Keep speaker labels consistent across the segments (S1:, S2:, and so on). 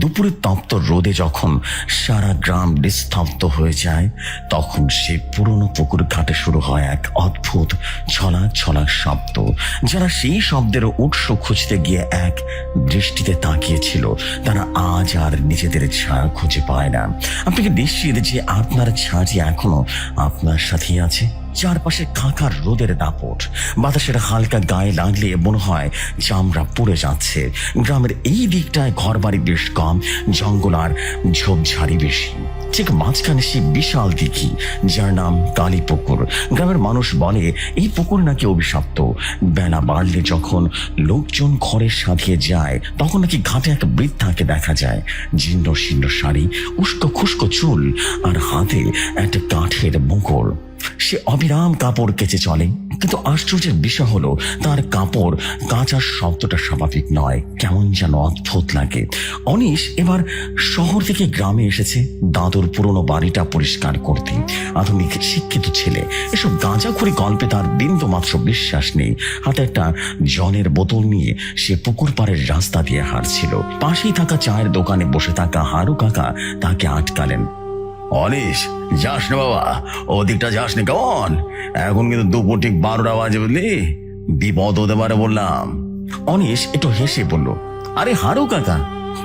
S1: দুপুরের তপ্ত রোদে যখন সারা গ্রাম নিস্তব্ধ হয়ে যায়, তখন সে পুরনো পুকুর ঘাটে শুরু হয় এক অদ্ভুত ছলাক ছলাক শব্দ। যারা সেই শব্দের উৎস খুঁজতে গিয়ে এক দৃষ্টিতে তাকিয়েছিল, তারা আজ আর নিজেদের ছায়া খুঁজে পায় না। আপনি কি নিশ্চিত যে আপনার ছায়াটি এখনো আপনার সাথেই আছে? চারপাশে কাঁকার রোদের দাপট, বাতাসের হালকা গায়ে লাগলে মনে হয় চামড়া পুড়ে যাচ্ছে। গ্রামের এই দিকটায় ঘরবাড়ি বেশ কম, জঙ্গল আর ঝোপঝাড়ি বেশি। ঠিক মাঝখানে সেই বিশাল দিঘি, যার নাম কালী পুকুর। গ্রামের মানুষ বলে এই পুকুর নাকি অভিশপ্ত। বেলা বাড়লে যখন লোকজন ঘরে সাধিয়ে যায়, তখন নাকি ঘাটে এক বৃদ্ধাকে দেখা যায়, জীর্ণ শীর্ণ শাড়ি, উস্কো খুস্কো চুল আর হাতে একটা কাঠের মুকুর। সে অবিরাম কাপড় কেচে চলে, কিন্তু আশ্চর্যের বিষয় হলো তার কাপড় কাচার শব্দটা স্বাভাবিক নয়, কেমন যেন অদ্ভুত লাগে। অনিশ এবার শহর থেকে গ্রামে এসেছে দাদুর পুরনো বাড়িটা পরিষ্কার করতে। আধুনিক শিক্ষিত ছেলে, এসব গাঁজাখুরি গল্পে তার বিন্দু মাত্র বিশ্বাস নেই। হাতে একটা জলের বোতল নিয়ে সে পুকুর পাড়ের রাস্তা দিয়ে হাঁটছিল। পাশেই থাকা চায়ের দোকানে বসে থাকা হারু কাকা তাকে আটকালেন। অনিশ, যাস না বাবা, ওদিকটা যাস না, কেমন? এখন কিন্তু দুপুর ঠিক 12টা বাজে, বুঝলি? বিপদ হতে পারে বললাম। অনিশ একটু হেসে বলল, আরে হারু কাকা,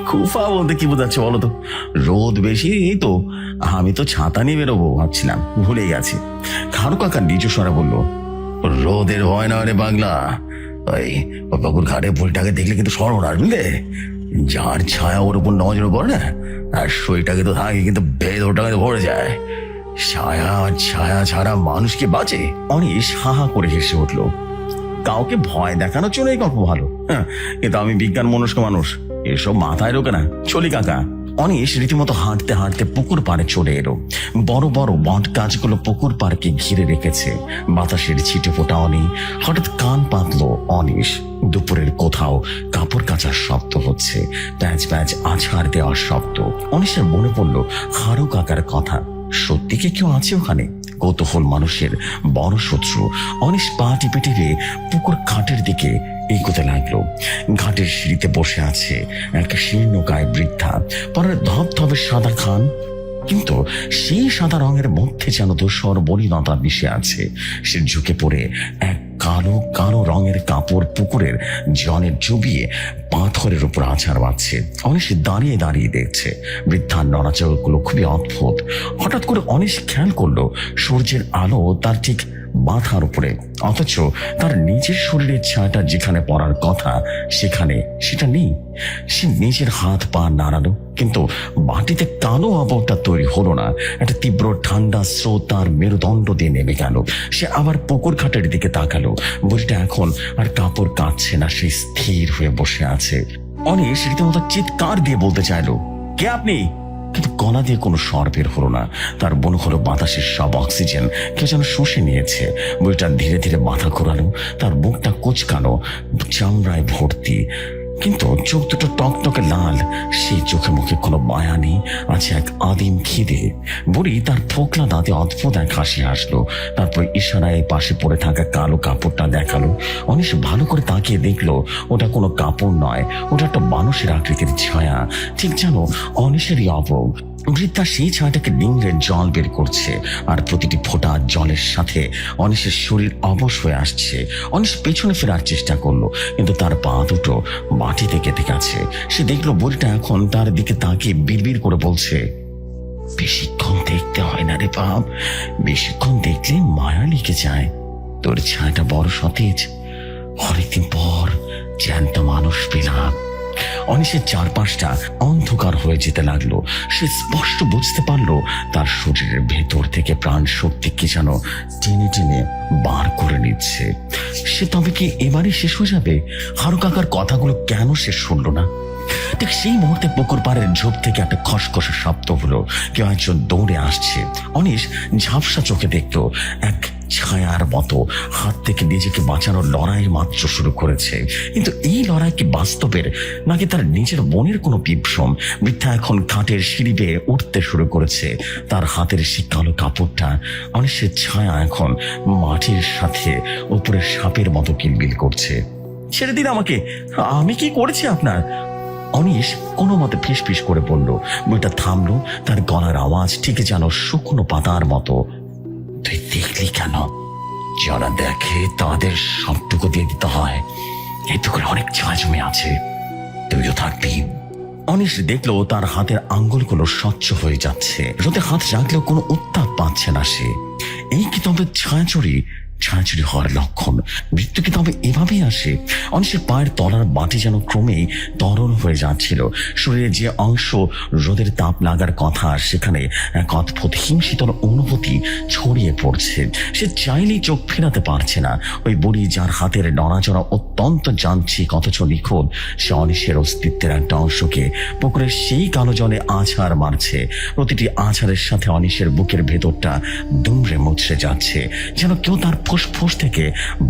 S1: কুফা বলতে কি বোঝাচ্ছে বলো তো? রোদ বেশি তো, আমি তো ছাতা নিয়ে বেরোবো ভাবছিলাম, ভুলে গেছি। হারু কাকা নিজ স্বরে বলল, রোদের ভয় না রে পাগলা, ওই পুকুর ঘাটে বুড়িটাকে দেখলে কিন্তু সর্বনাশ, বুঝলে? যার ছায়া ওর উপর নজর পড়ে না, আর শরীরটাকে তো থাকে কিন্তু বেদ ওটাকে ভরে যায়। ছায়া ছায়া ছাড়া মানুষ কি বাঁচে? অনিশ হা হা করে হেসে উঠলো। কাউকে ভয় দেখানোর জন্য এই গল্প ভালো, কিন্তু আমি বিজ্ঞান মনস্ক মানুষ, এসব মাথায় ঢোকে না। চলি কাকা। অনিশ রীতিমতো হাঁটতে হাঁটতে পুকুর পাড়ে চলে এলো। বড় বড় বট গাছগুলো পুকুর পাড়কে ঘিরে রেখেছে, বাতাসের ছিটে ফোটাও নেই। হঠাৎ কান পাতলো অনিশ। দুপুরের কোথাও কাপড় কাচার শব্দ হচ্ছে, প্যাচ প্যাচ আছাড় দেওয়ার শব্দ। অনিশের মনে পড়লো হারু কাকার কথা, সত্যি কি কেউ আছে ওখানে? কৌতূহল মানুষের বড় শত্রু। অনিশ পা টিপে টিপে পুকুর ঘাটের দিকে এগোতে লাগলো। ঘাটের সিঁড়িতে বসে আছে এক শীর্ণ গায়ে বৃদ্ধা, পরের ধবধবে সাদা খান, কিন্তু সেই সাদা রঙের মধ্যে যেন ধূসর মলিনতা মিশে আছে। সে ঝুঁকে পড়ে এক কালো কালো রঙের কাপড় পুকুরের জলে চুবিয়ে পাথরের উপর আছাড় বাঁধছে। অনিশ দাঁড়িয়ে দাঁড়িয়ে দেখছে। বৃদ্ধার নড়াচড়গুলো খুবই অদ্ভুত। হঠাৎ করে অনিশ খেয়াল করলো সূর্যের আলো তার ঠিক মাথার উপরে, অথচ তার নিজের শরীরের ছায়াটা যেখানে পড়ার কথা সেখানে সেটা নেই। সে নিজের হাত পা নাড়ালো, কিন্তু মাটিতে কালো আবরটা তৈরি হলো না। একটা তীব্র ঠান্ডা স্রোত তার মেরুদণ্ড দিয়ে নেমে গেল। সে আবার পুকুর ঘাটের দিকে তাকালো। বুড়িটা এখন আর কাপড় কাচ্ছে না, সে স্থির হয়ে বসে আছে। অনিশ রীতিমতো চিৎকার দিয়ে বলতে চাইলো, কে আপনি? কিন্তু গলা দিয়ে কোনো স্বর বের হলো না। তার মনে হলো বাতাসের সব অক্সিজেন কেউ যেন শুষে নিয়েছে। বুড়িটা ধীরে ধীরে মাথা ঘোরালো, তার মুখটা কুচকানো, চামড়ায় ভর্তি, কিন্তু চোখ দুটো টকটকে লাল। সেই চোখে মুখে কোনো মায়া নেই, আছে এক আদিম খিদে। বুড়ি তার ফোকলা দাঁতে অদ্ভুত এক হাসি হাসলো, তারপর ইশারায় পাশে পড়ে থাকা কালো কাপড়টা দেখালো। অনিশ ভালো করে তাকিয়ে দেখলো ওটা কোনো কাপড় নয়, ওটা একটা মানুষের আকৃতির ছায়া, ঠিক যেন অনিশেরই অবয়ব। বৃদ্ধা সেই ছায়াটাকে নিংড়ে জল বের করছে, আর প্রতিটি ফোঁটা জলের সাথে অনিশের শরীর অবশ হয়ে আসছে। অনিশ পেছনে ফেরার চেষ্টা করলো, কিন্তু তার পা দুটো মাটিতে গেঁথে গেছে। সে দেখলো বুড়িটা এখন তার দিকে তাকিয়ে বিড়বিড় করে বলছে, বেশিক্ষণ দেখতে হয় না রে বাপ, বেশিক্ষণ দেখলে মায়া লেগে যায়। তোর ছায়াটা বড় সতেজ, অনেকদিন পর জ্যান্ত মানুষ পেলাম। অনিশের চারপাশটা অন্ধকার হয়ে যেতে লাগলো। সে স্পষ্ট বুঝতে পারলো তার শরীরের ভেতর থেকে প্রাণ শক্তি কি যেন টেনে টেনে বার করে নিচ্ছে। সে তবে কি এবারই শেষ হয়ে যাবে? হারু কাকার কথাগুলো কেন শেষ শুনলো না? ঠিক সেই মুহূর্তে পুকুর পাড়ের ঝোপ থেকে একটা খসখসে শব্দ হলো, কেউ একজন দৌড়ে আসছে। অনিশ ঝাপসা চোখে দেখলো এক ছায়ার মতো হাত থেকে নিজেকে বাঁচানোর লড়াই মাত্র শুরু করেছে। কিন্তু এই লড়াই কি বাস্তবের, নাকি তার নিজের মনের কোনো বিভ্রম? বৃদ্ধা এখন ঘাটের সিঁড়ি বেয়ে উঠতে শুরু করেছে। তার হাতের সেই কালো কাপড়টা, অনিশের ছায়া এখন মাটির সাথে উপরে সাপের মতো কিলবিল করছে। ছেড়ে দিন আমাকে, আমি কি করেছি আপনার? অনিশ কোনো মতে ফিসফিস করে বলল। বইটা থামলো, তার গলার আওয়াজ ঠিক যেন শুকনো পাতার মতো। তুই দেখলি কেন? যারা দেখে তাদের সবটুকু দিয়ে দিতে হয়, এইটুকুর অনেক ছায়া জমে আছে, তুইও থাকবি। অনিশ দেখলো তার হাতের আঙ্গুলগুলো স্বচ্ছ হয়ে যাচ্ছে, রোদে হাত রাখলেও কোনো উত্তাপ পাচ্ছে না সে। এই কি তবে ছায়াচুরি হওয়ার লক্ষণ? মৃত্যু কি তবে এভাবেই আসে? অনিশের পায়ের তলার মাটি যেন ক্রমেই তরল হয়ে যাচ্ছিল। শরীরে যে অংশ রোদের তাপ লাগার কথা, সেখানে এক অদ্ভুত হিমশীতল অনুভূতি ছড়িয়ে পড়ছে। সে চাইলেই চোখ ফেরাতে পারছে না। ওই বুড়ি, যার হাতের নড়াচড়া অত্যন্ত যান্ত্রিক অথচ নিখুঁত, সে অনিশের অস্তিত্বের একটা অংশকে পুকুরের সেই কালো জলে আছাড় মারছে। প্রতিটি আছাড়ের সাথে অনিশের বুকের ভেতরটা দুমড়ে মুচড়ে যাচ্ছে, যেন কেউ তার ফুসফুস থেকে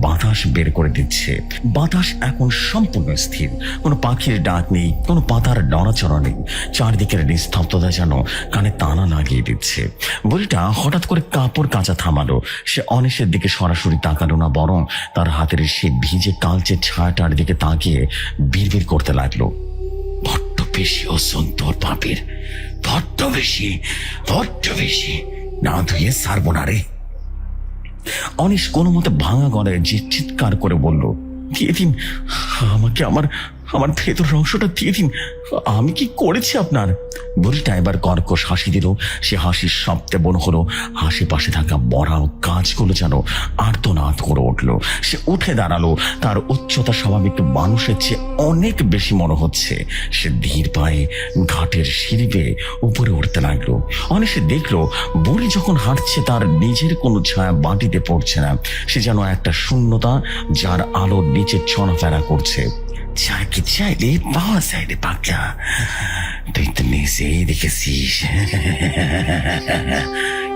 S1: বাতাস বের করে দিচ্ছে। বাতাস এখন সম্পূর্ণ স্থির, কোনো পাখির ডাক নেই, কোনো পাতার নড়াচড়া নেই। চারদিকের নিস্তব্ধতা যেন কানে তালা লাগিয়ে দিচ্ছে। বুড়িটা হঠাৎ করে কাপড় কাচা থামালো। সে অনিশের দিকে সরাসরি তাকালো না, বরং তার হাতের সে ভিজে কালচে ছায়াটার দিকে তাকিয়ে বিড়বিড় করতে লাগলো। বড্ড বেশি ওজন তোর পাপের, বড্ড বেশি, না ধুয়ে সারবো না রে। অনিশ কোনো মতে ভাঙা গলায় চিৎকার করে বলল, দিয়ে দিন আমাকে, আমার ভেতরের অংশটা দিয়ে দিন। আমি কি করেছি আপনার? বুড়িটা এবার কর্কশ হাসি দিল। সে হাসির শব্দে মনে হলো আশেপাশে থাকা বড় গাছগুলো যেন আর্তনাদ করে উঠল। সে উঠে দাঁড়ালো। তার উচ্চতা স্বাভাবিক মানুষের চেয়ে অনেক বেশি মনে হচ্ছে। সে ধীর পায়ে ঘাটের সিঁড়ি বেয়ে উপরে উঠতে লাগলো। অনেকে দেখলো বুড়ি যখন হাঁটছে তার নিজের কোনো ছায়া মাটিতে পড়ছে না। সে যেন একটা শূন্যতা, যার আলোর নিচে চলাফেরা করছে। চাকে চাইলে পাওয়া যায় রে পাকা, তুই তো নিজেই দেখেছিস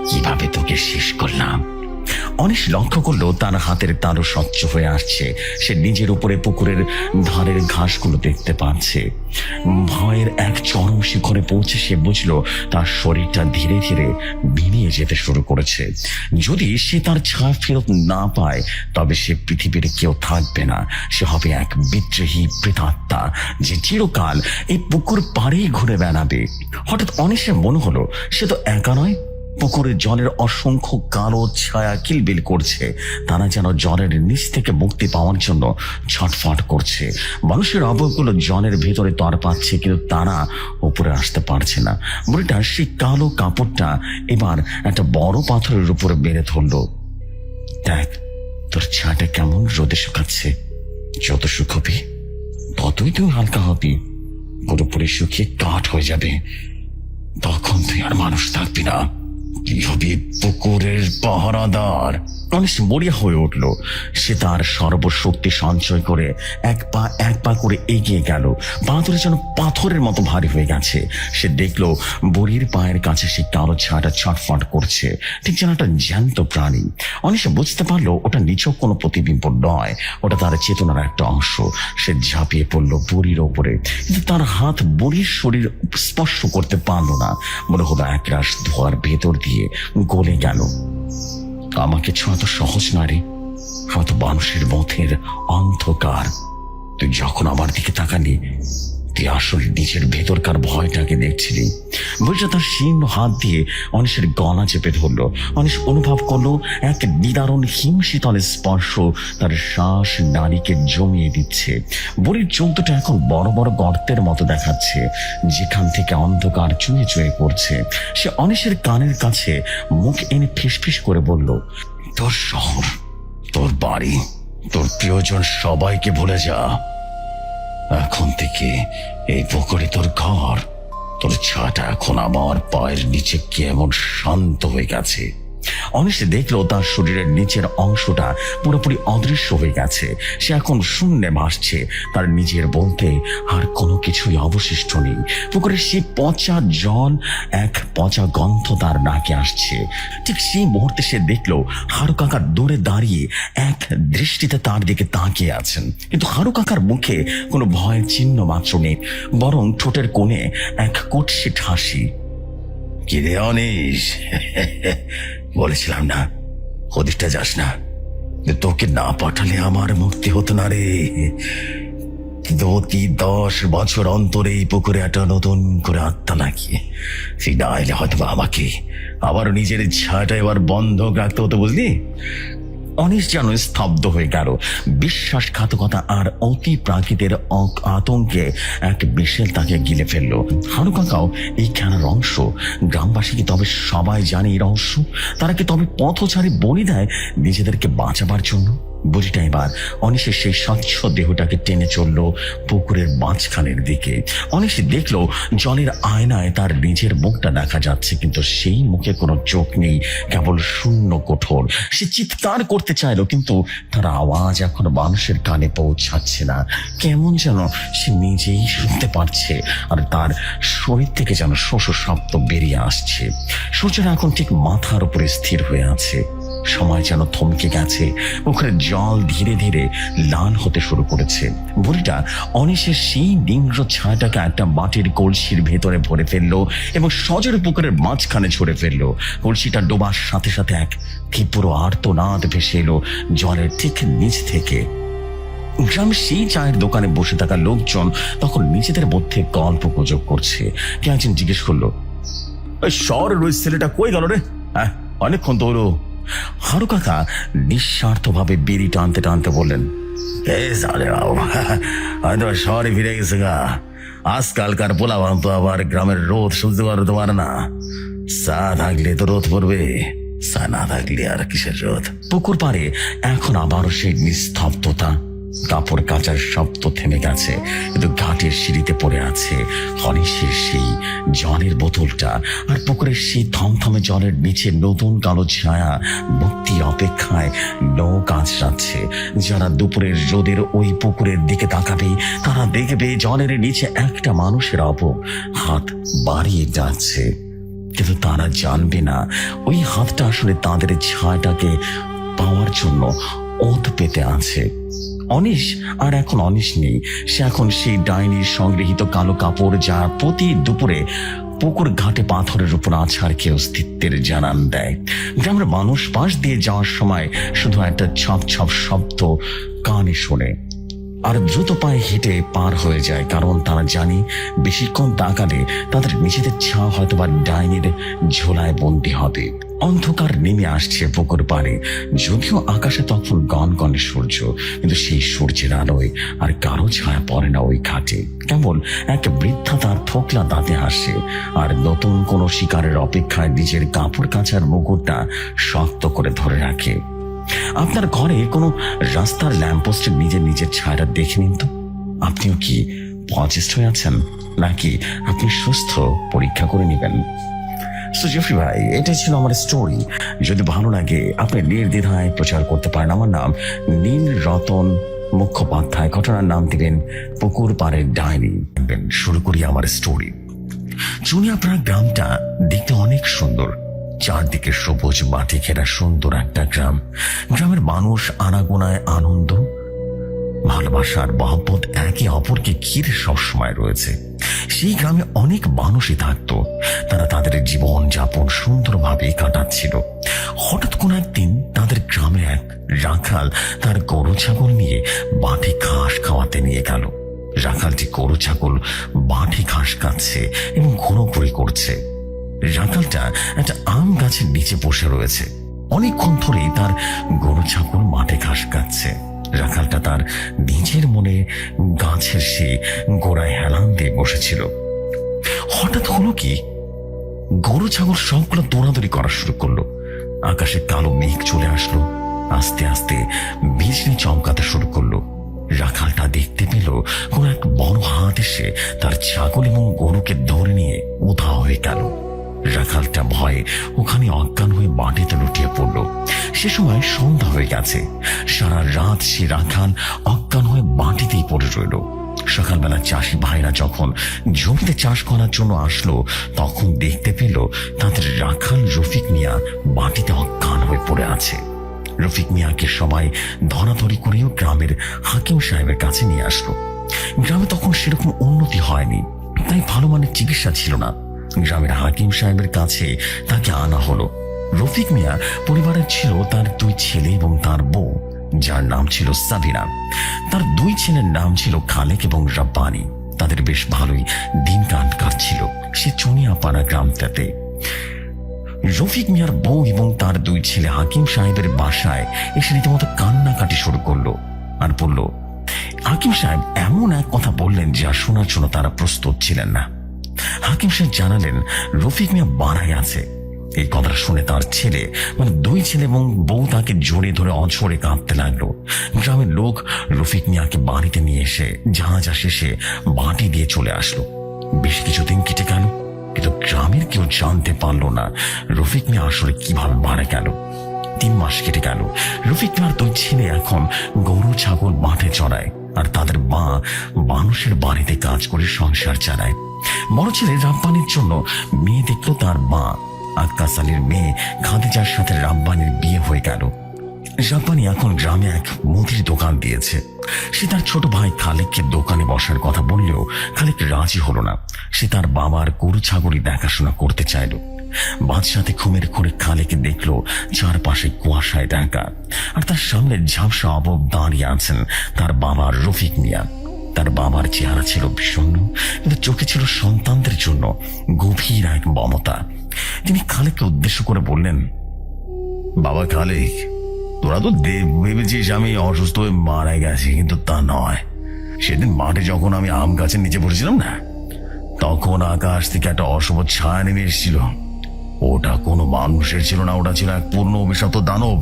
S1: কিভাবে তোকে শেষ করলাম। অনিশ লক্ষ্য করলো তার হাতের তালু স্বচ্ছ হয়ে আসছে। সে নিজের উপরে পুকুরের ধারের ঘাসগুলো দেখতে পাচ্ছে। ভয়ের এক চরম শিখরে পৌঁছে সে বুঝলো তার শরীরটা ধীরে ধীরে মিলিয়ে যেতে শুরু করেছে। যদি সে তার ছায়া ফেরত না পায়, তবে সে পৃথিবীর কেউ থাকবে না। সে হবে এক বিদ্রোহী প্রেতাত্মা, যে চিরকাল এই পুকুর পাড়েই ঘুরে বেড়াবে। হঠাৎ অনিশের মনে হলো সে তো একা নয়। পুকুরের জলের অসংখ্য কালো ছায়া কিলবিল করছে। তারা যেন জলের নিচ থেকে মুক্তি পাওয়ার জন্য ছটফট করছে। মানুষের অবয়বগুলো জলের ভেতরে তর পাচ্ছে, কিন্তু তারা উপরে আসতে পারছে না। বুড়িটা সেই কালো কাপড়টা এবার একটা বড় পাথরের উপরে বেড়ে ধরলো। দেখ তোর ছায়াটা কেমন রোদে শুকাচ্ছে। যত শুকবি ততই তুই হালকা হবি। পুরোপুরি শুকিয়ে কাঠ হয়ে যাবে, তখন তুই আর মানুষ থাকবি না। কি হবে পুকুরের পাহারাদার। অনিশ মরিয়া হয়ে উঠল। সে তার সর্বশক্তি সঞ্চয় করে এক পা করে এগিয়ে গেল। পা ধরে যেন পাথরের মতো ভারী হয়ে গেছে। সে দেখলো বুড়ির পায়ের কাছে সে কালো ছায়াটা ছটফট করছে, ঠিক যেন একটা জ্যান্ত প্রাণী। অনিশ বুঝতে পারলো ওটা নিছক কোনো প্রতিবিম্ব নয়, ওটা তার চেতনার একটা অংশ। সে ঝাঁপিয়ে পড়লো বুড়ির ওপরে, কিন্তু তার হাত বুড়ির শরীর স্পর্শ করতে পারলো না। মনে হলো এক রাশ ধোয়ার ভেতর দিয়ে গলে গেল। আমাকে ছোঁয়া তো সহজ না রে, হয়তো মানুষের মথের অন্ধকার। তুই যখন আমার দিকে তাকালি, তুই আসলে নিজের ভেতরকার ভয়টাকে দেখছিলি। বলছে তার শীর্ণ হাত দিয়ে অনিশের গলা চেপে ধরলো। অনিশ অনুভব করলো এক নিদারুণ হিমশীতল স্পর্শ তার শ্বাস নাড়িকে জমিয়ে দিচ্ছে। বুড়ির চোখ দুটো এখন বড় বড় গর্তের মতো দেখাচ্ছে, যেখান থেকে অন্ধকার চুয়ে চুয়ে পড়ছে। সে অনিশের কানের কাছে মুখ এনে ফিসফিস করে বলল, তোর শহর, তোর বাড়ি, তোর প্রিয়জন সবাইকে ভুলে যা। এখন থেকে এই পুকুরে তোর ঘর। তোর ছাটা এখন আমার পায়ের নিচে কেমন শান্ত হয়ে গেছে। অনিশ দেখলো তার শরীরের নিচের অংশটা পুরোপুরি অদৃশ্য হয়ে গেছে। সে এখন শূন্যে ভাসছে। তার নিজের বলতে আর কোনো কিছুই অবশিষ্ট নেই। পুকুরের সেই পচা জল, এক পচা গন্ধ তার নাকে আসছে। ঠিক সেই মুহূর্তে সে দেখলো হারু কাকা দূরে দাঁড়িয়ে এক দৃষ্টিতে তার দিকে তাকিয়ে আছেন, কিন্তু হারু কাকার মুখে কোনো ভয়ের চিহ্ন মাত্র নেই, বরং ঠোঁটের কোণে এক কুৎসিত হাসি। কি রে অনিশ, বলেছিলাম না ওদিকটা যাস না, তোকে না পাঠালে আমার মুক্তি হতো না রে। প্রতি 10 বছর অন্তরে এই পুকুরে একটা নতুন করে আত্মা লাগিয়ে সেই নাইলে হয়তো আমাকে আবার নিজের ছায়াটা এবার বন্ধক রাখতে হতো, বুঝলি? অনিশ যেন স্তব্ধ হয়ে গেল। বিশ্বাসঘাতকতা আর অতি প্রাকৃতের আতঙ্কে এক বিশেল তাকে গিলে ফেললো। হারু কাকাও এই খেলার অংশ। গ্রামবাসী কি তবে সবাই জানে এই রহস্য? তারা কি তবে পথচারী বলি দেয় নিজেদেরকে বাঁচাবার জন্য? বুঝিটা এবার অনিশের সেই স্বচ্ছ দেহটাকে টেনে চলল পুকুরের মাঝখানের দিকে। অনিশ দেখলো জলের আয়নায় তার নিজের মুখটা দেখা যাচ্ছে, কিন্তু সেই মুখে কোনো চোখ নেই, কেবল শূন্য কঠোর। সে চিৎকার করতে চাইলো, কিন্তু তার আওয়াজ এখন মানুষের কানে পৌঁছাচ্ছে না। কেমন যেন সে নিজেই শুনতে পারছে, আর তার শরীর থেকে যেন শোষ শব্দ বেরিয়ে আসছে। সূর্যটা এখন ঠিক মাথার উপরে স্থির হয়ে আছে। সময় যেন থমকে গেছে। পুকুরের জল ধীরে ধীরে লাল হতে শুরু করেছে। বুড়িটা অনিশের সেই নিম্র ছায়াটাকে একটা মাটির কলসির ভেতরে ভরে ফেললো এবং সজোরে পুকুরের মাঝখানে ছড়ে ফেললো। কলসিটা ডোবার সাথে সাথে এক তীব্র আর্তনাদ ভেসে এলো জলের ঠিক নিচ থেকে। গ্রামের সেই চায়ের দোকানে বসে থাকা লোকজন তখন নিজেদের মধ্যে গল্প গুজব করছে। কে একজন জিজ্ঞেস করলো, শহরের ওই ছেলেটা কই গেল রে? হ্যাঁ, অনেকক্ষণ তো হলো। হারু কাকা নিঃস্বার্থ ভাবে বিড়ি টানতে টানতে বললেন, হয়তো শহরে ফিরে গেছে গা। আজকালকার পোলাপান তো আবার গ্রামের রোদ সহ্য করতে পারে না। চা থাকলে তো রোদ পড়বে, চা না থাকলে আর কিসের রোদ। পুকুর পাড়ে এখন আবারও সেই নিস্তব্ধতা। কাপড় কাচার শব্দ থেমে গেছে, কিন্তু ঘাটের সিঁড়িতে পড়ে আছে অনিশের সেই জলের বোতলটা, আর পুকুরের সেই থমথমে জলের নিচে নতুন কালো ছায়া মুক্তির অপেক্ষায় নৌক আঁচড়াচ্ছে। যারা দুপুরের রোদের ওই পুকুরের দিকে তাকাবে, তারা দেখবে জলের নিচে একটা মানুষের হাত বাড়িয়ে যাচ্ছে, কিন্তু তারা জানবে না ওই হাতটা আসলে তাদের ছায়াটাকে পাওয়ার জন্য ওত পেতে আছে। অনিশ আর এখন অনিশ নেই। সে এখন সেই ডাইনির সংগৃহীত কালো কাপড়, যা প্রতি দুপুরে পুকুর ঘাটে পাথরের উপর আছাড় খেয়ে অস্তিত্বের জানান দেয়। গ্রামের মানুষ পাশ দিয়ে যাওয়ার সময় শুধু একটা ছপ ছপ শব্দ কানে শোনে, আর দ্রুত পায়ে হেঁটে পার হয়ে যায়, কারণ তারা জানে বেশিক্ষণ তাকালে তাদের নিজেদের ছায়া হয়তো বা ডাইনির ঝোলায় বন্দী হবে। অন্ধকার নেমে আসছে পুকুর পাড়ে, যদিও আকাশে তখন গনগনে সূর্য, কিন্তু সেই সূর্যের আলোয় আর কারো ছায়া পড়ে না ওই ঘাটে। কেবল এক বৃদ্ধা তার থোকলা দাঁতে হাসে, আর নতুন কোনো শিকারের অপেক্ষায় নিজের কাপড় কাচার মুকুটটা শক্ত করে ধরে রাখে। আপনার ঘরে কোনো রাস্তার ল্যাম্পপোস্টে নিজের নিজের ছায়াটা দেখে নিন তো। আপনিও কি পজিস্ট হয়ে আছেন, নাকি আপনি সুস্থ? পরীক্ষা করে নেবেন। সো জেফরি ভাই, এটাই ছিল আমার স্টোরি। যদি ভালো লাগে আপনি নির্দ্বিধায় প্রচার করতে পারেন। আমার নাম নীল রতন মুখোপাধ্যায়। ঘটনার নাম দিবেন পুকুর পাড়ের ডাইনি। শুরু করি আমার স্টোরি। চুনিয়াপাড়া গ্রামটা দেখতে অনেক সুন্দর। চারদিকে সবুজ মাটি ঘেরা সুন্দর একটা গ্রাম। গ্রামের মানুষ আনাগোনায় আনন্দ, ভালোবাসার মহব্বত একে অপরকে ঘিরে সবসময় রয়েছে। সেই গ্রামে অনেক মানুষই থাকতো। তারা তাদের জীবন যাপন সুন্দরভাবে কাটাচ্ছিল। হঠাৎ কোন একদিন তাদের গ্রামে এক রাখাল তার গরু ছাগল নিয়ে মাঠে ঘাস খাওয়াতে নিয়ে গেল। রাখালটি গরু ছাগল মাঠে ঘাস খাচ্ছে এবং ঘোরাঘুরি করছে। রাখালটা একটা আম গাছের নিচে বসে রয়েছে। অনেকক্ষণ ধরেই তার গরু ছাগল মাঠে ঘাস খাচ্ছে। রাখালটা তার নিজের মনে গাছের সে গোড়ায় হেলান দিয়ে বসেছিল। হঠাৎ হলো কি, গরু ছাগল সবগুলো দৌড়াদৌড়ি করা শুরু করলো। আকাশে কালো মেঘ চলে আসলো। আস্তে আস্তে বিজলি চমকাতে শুরু করলো। রাখালটা দেখতে পেল কোন এক বড় হাত এসে তার ছাগল এবং গরুকে ধরে নিয়ে উধাও হয়ে গেল। রাখালটা ভয়ে ওখানে অজ্ঞান হয়ে মাটিতে লুটিয়ে পড়ল। সে সময় সন্ধ্যা হয়ে গেছে। সারা রাত সে রাখাল অজ্ঞান হয়ে মাটিতেই পড়ে রইল। সকালবেলা চাষি ভাইরা যখন জমিতে চাষ করার জন্য আসলো, তখন দেখতে পেল তাদের রাখাল রফিক মিয়া মাটিতে অজ্ঞান হয়ে পড়ে আছে। রফিক মিয়াকে সবাই ধরাধরি করেও গ্রামের হাকিম সাহেবের কাছে নিয়ে আসলো। গ্রামে তখন সেরকম উন্নতি হয়নি, তাই ভালো মানের চিকিৎসা ছিল না। গ্রামের হাকিম সাহেবের কাছে তাকে আনা হলো। রফিক মিয়া পরিবারের ছিল তার 2 ছেলে এবং তার বউ। যার নাম ছিল সাবিনা। তার দুই ছেলের নাম ছিল খালেক এবং রাব্বানি। তাদের বেশ ভালোই দিন কাটছিল সে চুনিয়াপাড়া গ্রামটাতে। রফিক মিয়ার বউ এবং তার দুই ছেলে হাকিম সাহেবের বাসায় এসে রীতিমতো কান্নাকাটি শুরু করলো আর বলল, হাকিম সাহেব এমন এক কথা বললেন যা শোনার জন্য তারা প্রস্তুত ছিলেন না। হাকিম সাহেব জানালেন রফিক মিয়া মারাই আছে। এই কথাটা শুনে তার ছেলে দুই ছেলে এবং বউ তাকে জড়িয়ে ধরে অঝরে কাঁদতে লাগলো। গ্রামের লোক রফিক মিয়াকে বাড়িতে নিয়ে এসে জানাজা শেষে বাটি দিয়ে চলে আসলো। বেশ কিছুদিন কেটে গেল, কিন্তু গ্রামের কেউ জানতে পারলো না রফিক মিয়া আসলে কিভাবে মারা গেল। 3 মাস কেটে গেল। রফিক মিয়ার দুই ছেলে এখন গরু ছাগল মাঠে চড়ায় আর তাদের মা মানুষের বাড়িতে কাজ করে সংসার চালায়। বড় ছেলে রাব্বানির জন্য মেয়ে দেখলো তার মা। আক্কাস আলীর মেয়ে খাদিজার সাথে রাব্বানির বিয়ে হয়ে গেল। রাব্বানি এখন গ্রামে এক মুদির দোকান দিয়েছে। সে তার ছোট ভাই খালেককে দোকানে বসার কথা বললেও খালেক রাজি হলো না। সে তার বাবার গরু ছাগলই দেখাশোনা করতে চাইল। বাদশাতে ঘুমের ঘরে খালেকে দেখলো চারপাশে কুয়াশায় ঢাকা, আর তার সামনে ঝাপসা অবব দাঁড়িয়ে আছেন তার বাবা রফিক মিয়া। তার বাবার চেহারা ছিল বিষণ্ণ, কিন্তু চোখে ছিল সন্তানদের জন্য গভীর এক মমতা। তিনি খালেককে উদ্দেশ্য করে বললেন, বাবা খালেক, তোরা তো ভেবেছিস আমি অসুস্থ হয়ে মারা গেছি, কিন্তু তা নয়। সেদিন মাঠে যখন আমি আম গাছের নিচে বসেছিলাম না, তখন আকাশ থেকে একটা অশুভ ছায়া নেমে এসেছিল। ওটা কোনো মানুষের ছিল না, ওটা ছিল এক পূর্ণ অভিশপ্ত দানব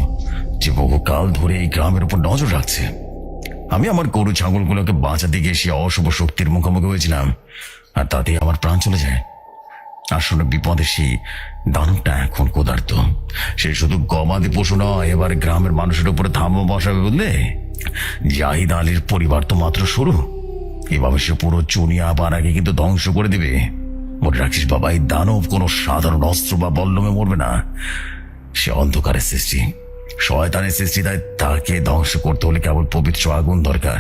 S1: যে বহুকাল ধরে এই গ্রামের উপর নজর রাখছে। আমি আমার গরু ছাগলগুলোকে বাঁচাতে গিয়ে সে অশুভ শক্তির মুখোমুখি হয়েছিলাম, আর তাতেই আমার প্রাণ চলে যায়। আসলে বিপদে সেই দানবটা এখন ক্ষুধার্ত। সে শুধু গবাদি পশু নয়, এবার গ্রামের মানুষের উপরে থামা বসাবে বললে। জাহিদ আলীর পরিবার তো মাত্র শুরু, এভাবে সে পুরো চুনিয়াপাড়াকে কিন্তু ধ্বংস করে দেবে। মনে রাখিস বাবা, এই দানব কোনো সাধারণ অস্ত্র বা বল্লমে মরবে না। সে অন্ধকারের সৃষ্টি, শয়তানের সৃষ্টি। তাই তাকে ধ্বংস করতে হলে কেবল পবিত্র আগুন দরকার।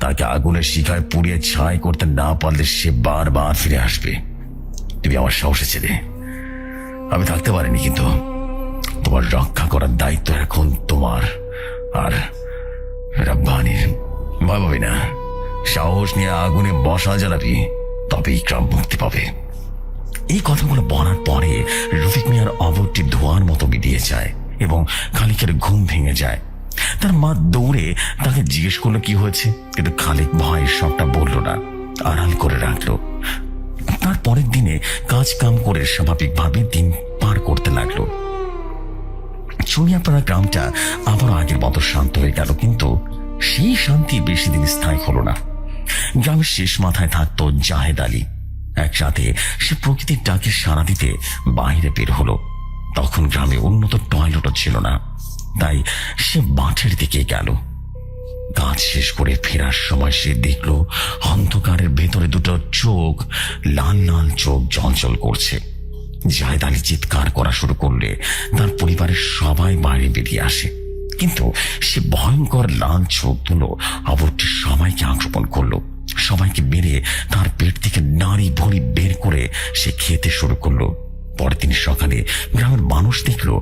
S1: তাকে আগুনের শিখায় পুড়িয়ে ছাই করতে না পারলে সে বারবার ফিরে আসবে। তুমি আমার সাহসী ছেলে, আমি থাকতে পারিনি, কিন্তু তোমার রক্ষা করার দায়িত্ব এখন তোমার আর রাব্বানির। ভয় পাবি না, সাহস নিয়ে আগুনে বসা জ্বালাবি, তবেই গ্রাম মুক্তি পাবে। এই কথাগুলো বলার পরে রফিক মিয়ার অবরটি ধোঁয়ার মতো মিলিয়ে যায় এবং খালিকের ঘুম ভেঙে যায়। তার মা দৌড়ে তাকে জিজ্ঞেস করলো কি হয়েছে, কিন্তু খালিক ভয়ে সবটা বলল না, আড়াল করে রাখলো। তার পরের দিনে কাজ কাম করে স্বাভাবিকভাবে দিন পার করতে লাগলো। চুনিয়াপাড়া গ্রামটা আবারও আগের মতো শান্ত হয়ে গেল, কিন্তু সেই শান্তি বেশি দিন স্থায়ী হলো না। গ্রামের শেষ মাথায় থাকতো জাহেদ আলী। এক রাতে সে প্রকৃতির ডাকে সাড়া দিতে বাইরে বের হলো। তখন গ্রামে উন্নত টয়লেটও ছিল না, তাই সে মাঠের দিকে গেল। কাজ শেষ করে ফেরার সময় সে দেখল অন্ধকারের ভেতরে দুটো চোখ, লাল লাল চোখ জ্বলজ্বল করছে। জাহেদ আলী চিৎকার করা শুরু করলে তার পরিবারের সবাই বাইরে বেরিয়ে আসে, কিন্তু সে ভয়ঙ্কর লাল চোখ দুটো অবরটি সবাইকে আক্রমণ করলো। সবাইকে মেরে তার পেট থেকে নাড়ি ভড়ি বের করে সে খেতে শুরু করলো। পরের দিন সকালে গ্রামের মানুষ দেখলো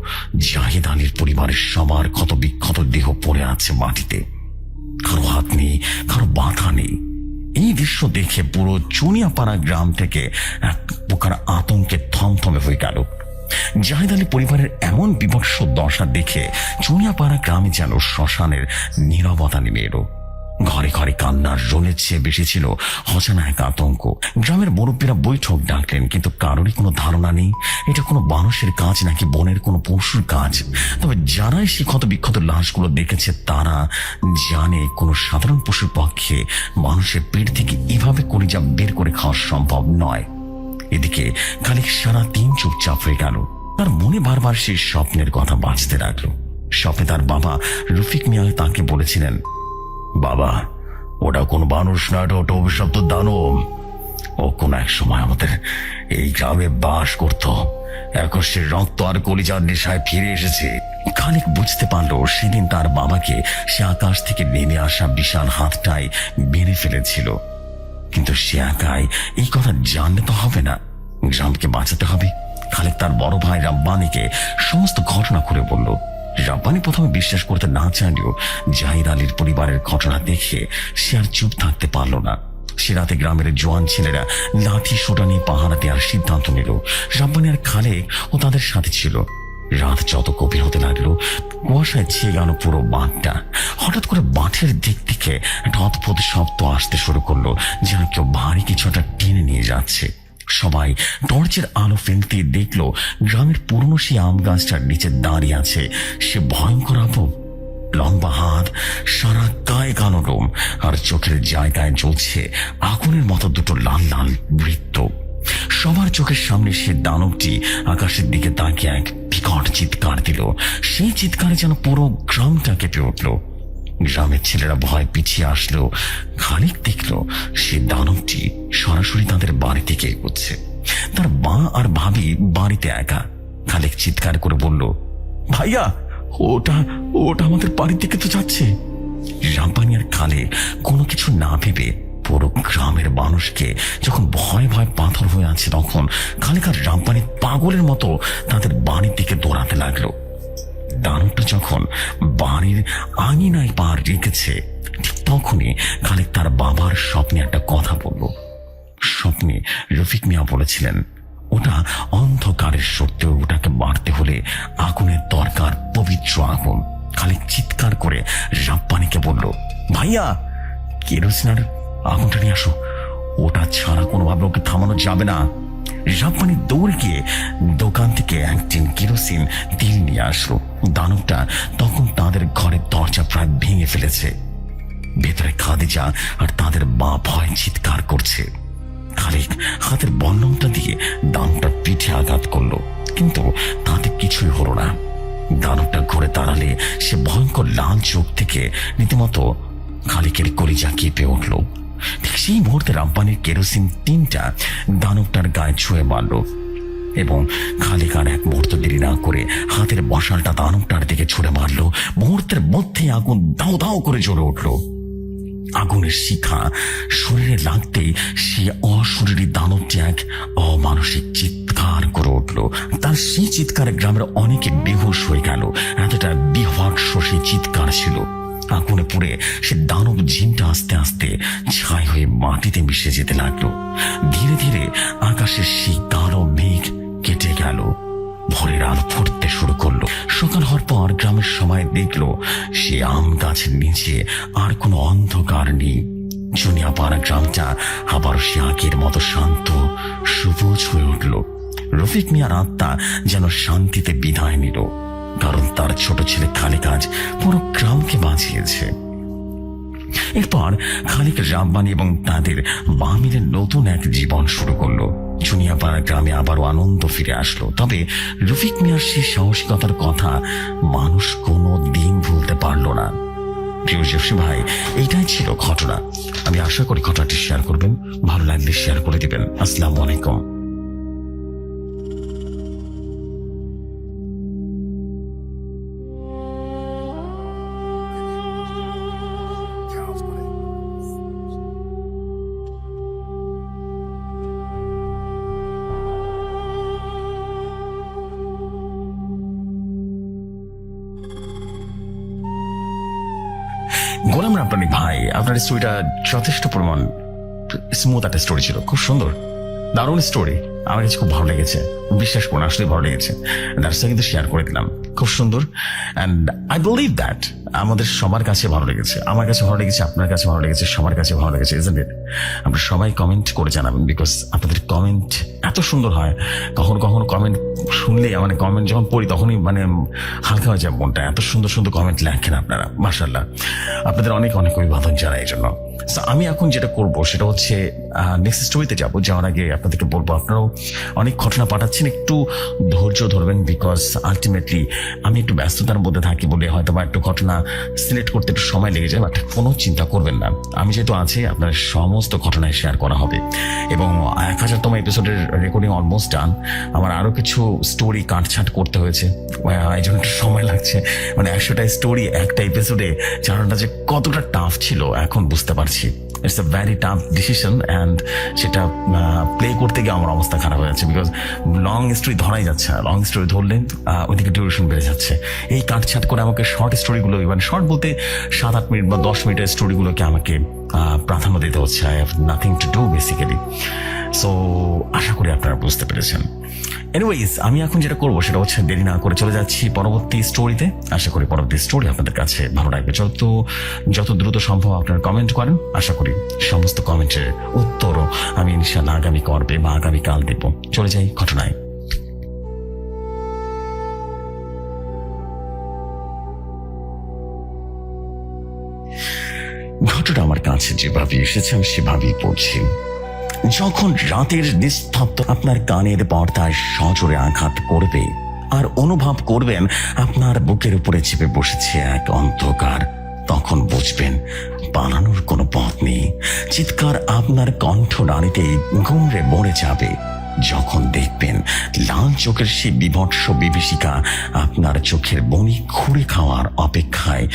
S1: জাহেদ আলীর পরিবারের সবার ক্ষত বিক্ষত দেহ পড়ে আছে মাটিতে। কারো হাত নেই, কারো বাধা নেই। এই দৃশ্য দেখে পুরো চুনিয়াপাড়া গ্রাম থেকে এক প্রকার আতঙ্কে থমথমে হয়ে গেল। জাহেদ আলী পরিবারের এমন বিভৎস দশা দেখে চুনিয়াপাড়া গ্রামে যেন শ্মশানের নীরবতা নেমে এলো। ঘরে ঘরে কান্নার রোলের চেয়ে বেশি ছিল অজানা এক আতঙ্ক। গ্রামের মুরব্বীরা বৈঠক ডাকলেন, কিন্তু কারোরই কোনো ধারণা নেই এটা কোনো মানুষের কাজ নাকি বনের কোনো পশুর কাজ। তবে যারাই সে ক্ষত বিক্ষত লাশগুলো দেখেছে তারা জানে কোনো সাধারণ পশুর পক্ষে মানুষের পেট থেকে এভাবে কলিজা বের করে খাওয়া সম্ভব নয়। এদিকে খালিক সারা দিন চুপচাপ হয়ে গেল। তার মনে বারবার সেই স্বপ্নের কথা বাঁচতে লাগলো। স্বপ্নে তার বাবা রফিক মিয়া তাকে বলেছিলেন, বাবা, ওটা কোন মানুষ না, ওটা অভিশপ্ত দানব। ও কোন এক সময় আমাদের এই গ্রামে বাস করত, এখন সে রক্ত আর কলিজার নেশায় ফিরে এসেছে। খালিক বুঝতে পারলো সেদিন তার বাবাকে সে আকাশ থেকে নেমে আসা বিশাল হাতটাই মেরে ফেলেছিল। কিন্তু সে একাই এই কথা জানলে তো হবে না, গ্রামকে বাঁচাতে হবে। খালিক তার বড় ভাই রাব্বানিকে সমস্ত ঘটনা খুলে বলল। রাব্বানি প্রথমে বিশ্বাস করতে না চাইলেও জাহিদ আলীর পরিবারের ঘটনা দেখে সে আর চুপ থাকতে পারল না। সে রাতে গ্রামের জোয়ান ছেলেরা লাঠি সোটা নিয়ে পাহারা দেওয়ার সিদ্ধান্ত নিল। রাব্বানি আর খালেক ও তাদের সাথে ছিল। রাত যত গভীর হতে লাগলো, কুয়াশায় ছেয়ে গেল পুরো মাঠটা। হঠাৎ করে মাঠের দিক থেকে একটা অদ্ভুত শব্দ আসতে শুরু করলো, যেন কেউ ভারী কিছু একটা টেনে নিয়ে যাচ্ছে। সবাই টর্চের আলো ফেলতে দেখলো গ্রামের পুরনো সেই আম গাছটার নিচে দাঁড়িয়ে আছে সে ভয়ঙ্কর আপন। লম্বা হাত, সারা গায়ে কালো লোম, আর চোখের জায়গায় জ্বলছে আগুনের মতো দুটো লাল লাল বৃত্ত। সবার চোখের সামনে সে দানবটি আকাশের দিকে তাকিয়ে এক বিকট চিৎকার দিল। সেই চিৎকারে যেন পুরো গ্রামটা কেঁপে উঠল। গ্রামের ছেলেরা ভয় পিছিয়ে আসলো। খালিক দেখলো সে দানবটি সরাসরি তাদের বাড়ি থেকে এগোচ্ছে। তার মা আর ভাবি বাড়িতে একা। খালিক চিৎকার করে বলল, ভাইয়া, ওটা ওটা আমাদের বাড়ি থেকে তো যাচ্ছে। রাব্বানি আর খালে কোনো কিছু না ভেবে পুরো গ্রামের মানুষকে যখন ভয় ভয় পাথর হয়ে আছে, তখন খালেক আর রাব্বানি পাগলের মতো তাদের বাড়ির দিকে দৌড়াতে লাগলো। দানবটা যখন বাড়ির আঙিনায় পা রেখেছে, ঠিক তখনই খালেক তার বাবার স্বপ্নে একটা কথা বলল। স্বপ্নে রফিক মিয়া বলেছিলেন ওটা অন্ধকারের সত্ত্বেও ওটাকে মারতে হলে আগুনের দরকার, পবিত্র আগুন। খালেক চিৎকার করে রাব্বানিকে বলল, ভাইয়া, কেরোসিনের আগুনটা নিয়ে আসো, ওটা ছাড়া কোনোভাবে ওকে থামানো যাবে না। রাব্বানি দৌড়ে গিয়ে দোকান থেকে এক টিন কেরোসিন তেল নিয়ে আসলো। দানবটা তখন তাদের ঘরের দরজা প্রায় ভেঙে ফেলেছে। ভেতরে খাদিজা আর তাদের মা ভয় চিৎকার করছে। খালিক হাতের বল্লমটা দিয়ে দানবটার পিঠে আঘাত করলো, কিন্তু তাতে কিছুই হলো না। দানবটা ঘুরে দাঁড়ালে সে ভয়ঙ্কর লাল চোখ থেকে রীতিমতো খালিকের কলিজা কেঁপে উঠল। ঠিক সেই মুহূর্তে রাব্বানির কেরোসিন টিনটা দানবটার গায়ে ছুঁয়ে মারল এবং খালিক আর এক মুহূর্ত দেরি না করে হাতের বসালটা দানবটার দিকে ছুঁড়ে মারল। মুহূর্তের মধ্যে আগুন দাও দাও করে জ্বলে উঠল। আগুনের শিখা শরীরে লাগতেই সে অশরীরী দানবটি এক অমানসিক চিৎকার করে উঠল। তার সেই চিৎকারে গ্রামের অনেকে বেহুশ হয়ে গেল, এতটা বিভৎস সেই চিৎকার ছিল। আগুনে পুড়ে সে দানব জিনটা আস্তে আস্তে ছাই হয়ে মাটিতে মিশে যেতে লাগলো। ধীরে ধীরে আকাশের সেই কালো মেঘ কেটে গেল, ভোরের আলো ফুটতে শুরু করলো। সকাল হওয়ার পর গ্রামের সবাই দেখলো সে আম গাছের নিচে আর কোনো অন্ধকার নেই। জুনিয়াপাড়া গ্রামটা আবার সে আগের মতো শান্ত সবুজ হয়ে উঠল। রফিক মিয়ার আত্মা যেন শান্তিতে বিদায় নিল, কারণ তার ছোট ছেলে খালিক আজ পুরো গ্রামকে বাঁচিয়েছে। এরপর খালিক, রাব্বানি এবং তাদের মা মিলে নতুন এক জীবন শুরু করলো। জুনিয়াপাড়া গ্রামে আবারও আনন্দ ফিরে আসলো। তবে রফিক মিয়ার সেই সাহসিকতার কথা মানুষ কোনো দিন ভুলতে পারলো না। প্রিয় জেফরি ভাই, এইটাই ছিল ঘটনা। আমি আশা করি ঘটনাটি শেয়ার করবেন, ভালো লাগলে শেয়ার করে দিবেন। আসসালামু আলাইকুম। গোলাম রাব্বানি ভাই, আপনার স্টোরিটা যথেষ্ট পরিমাণ স্মুথ একটা স্টোরি ছিল, খুব সুন্দর, দারুণ স্টোরি। আমার কাছে খুব ভালো লেগেছে, বিশ্বাস করুন, আসলে ভালো লেগেছে। দ্যাটস কিন্তু শেয়ার করে দিলাম, খুব সুন্দর। অ্যান্ড আই বিলিভ দ্যাট আমাদের সবার কাছে ভালো লেগেছে, আমার কাছে ভালো লেগেছে, আপনার কাছে ভালো লেগেছে, সবার কাছে ভালো লেগেছে, ইজন্ট ইট? আপনারা সবাই কমেন্ট করে জানাবেন, বিকজ আপনাদের কমেন্ট এত সুন্দর হয়। কখনো কখনো কমেন্ট শুনলে, মানে কমেন্ট যখন পড়ি তখনই মানে হালকা হয়ে যায় মনটা। এত সুন্দর সুন্দর কমেন্ট লেখেন আপনারা, মাশাআল্লাহ। আপনাদের অনেক অনেক অভিবাদন জানাই এই জন্য। আমি এখন যেটা করব সেটা হচ্ছে নেক্সট স্টোরিতে যাবো। যাওয়ার আগে আপনাদেরকে বলবো, আপনারাও অনেক ঘটনা পাঠাচ্ছেন, একটু ধৈর্য ধরবেন, বিকজ আলটিমেটলি আমি একটু ব্যস্ততার মধ্যে থাকি বলে হয়তো বা একটু ঘটনা সিলেক্ট করতে একটু সময় লেগে যায়। বাট কোনো চিন্তা করবেন না, আমি যেহেতু আছি আপনার সমস্ত ঘটনায় শেয়ার করা হবে। এবং 1000তম এপিসোডের রেকর্ডিং অলমোস্ট ডান। আমার আরো কিছু স্টোরি কাটছাট করতে হয়েছে, এই জন্য একটু সময় লাগছে। মানে 100টা স্টোরি একটা এপিসোডে চালানোটা যে কতটা টাফ ছিল এখন বুঝতে পারছি। It's a vary tough decision and সেটা প্লে করতে গিয়ে আমার অবস্থা খারাপ হয়ে যাচ্ছে, বিকজ লং স্টোরি ধরাই যাচ্ছে না। লং স্টোরি ধরলে ওইদিকে ডিউরেশন বেড়ে যাচ্ছে। এই কাটছাট করে আমাকে শর্ট স্টোরিগুলো, ইভেন শর্ট বলতে 7-8 মিনিট বা 10 মিনিটের স্টোরিগুলোকে আমাকে প্রাধান্য দিতে হচ্ছে। I have nothing to do basically. So আশা করি আপনারা বুঝতে পেরেছেন। এনিওয়েজ, আমি এখন যেটা করবো সেটা হচ্ছে দেরি না করে চলে যাচ্ছি পরবর্তী স্টোরিতে। আশা করি পরবর্তী স্টোরি আপনাদের কাছে ভালো লাগবে। যত দ্রুত সম্ভব আপনারা কমেন্ট করেন। আশা করি সমস্ত কমেন্টের উত্তরও আমি ইনশাল্লাহ আগামী পর্বে বা আগামীকাল দেব। চলে যাই ঘটনায়। ঘটনা আমার কাছে যেভাবে এসেছে আমি সেভাবেই পড়ছি। যখন রাতের নিস্তব্ধ আপনার কানের পর্দায় সজোরে আঘাত করবে আর অনুভব করবেন আপনার বুকের উপরে চেপে বসেছে এক অন্ধকার, তখন বুঝবেন পালানোর কোনো পথ নেই। চিৎকার আপনার কণ্ঠ নাড়িতেই গুমড়ে মরে যাবে। যখন দেখবেন লাল চোখের সেই বিভৎস বিভীষিকা আপনার চোখের বনি খুঁড়ে খাওয়ার অপেক্ষায়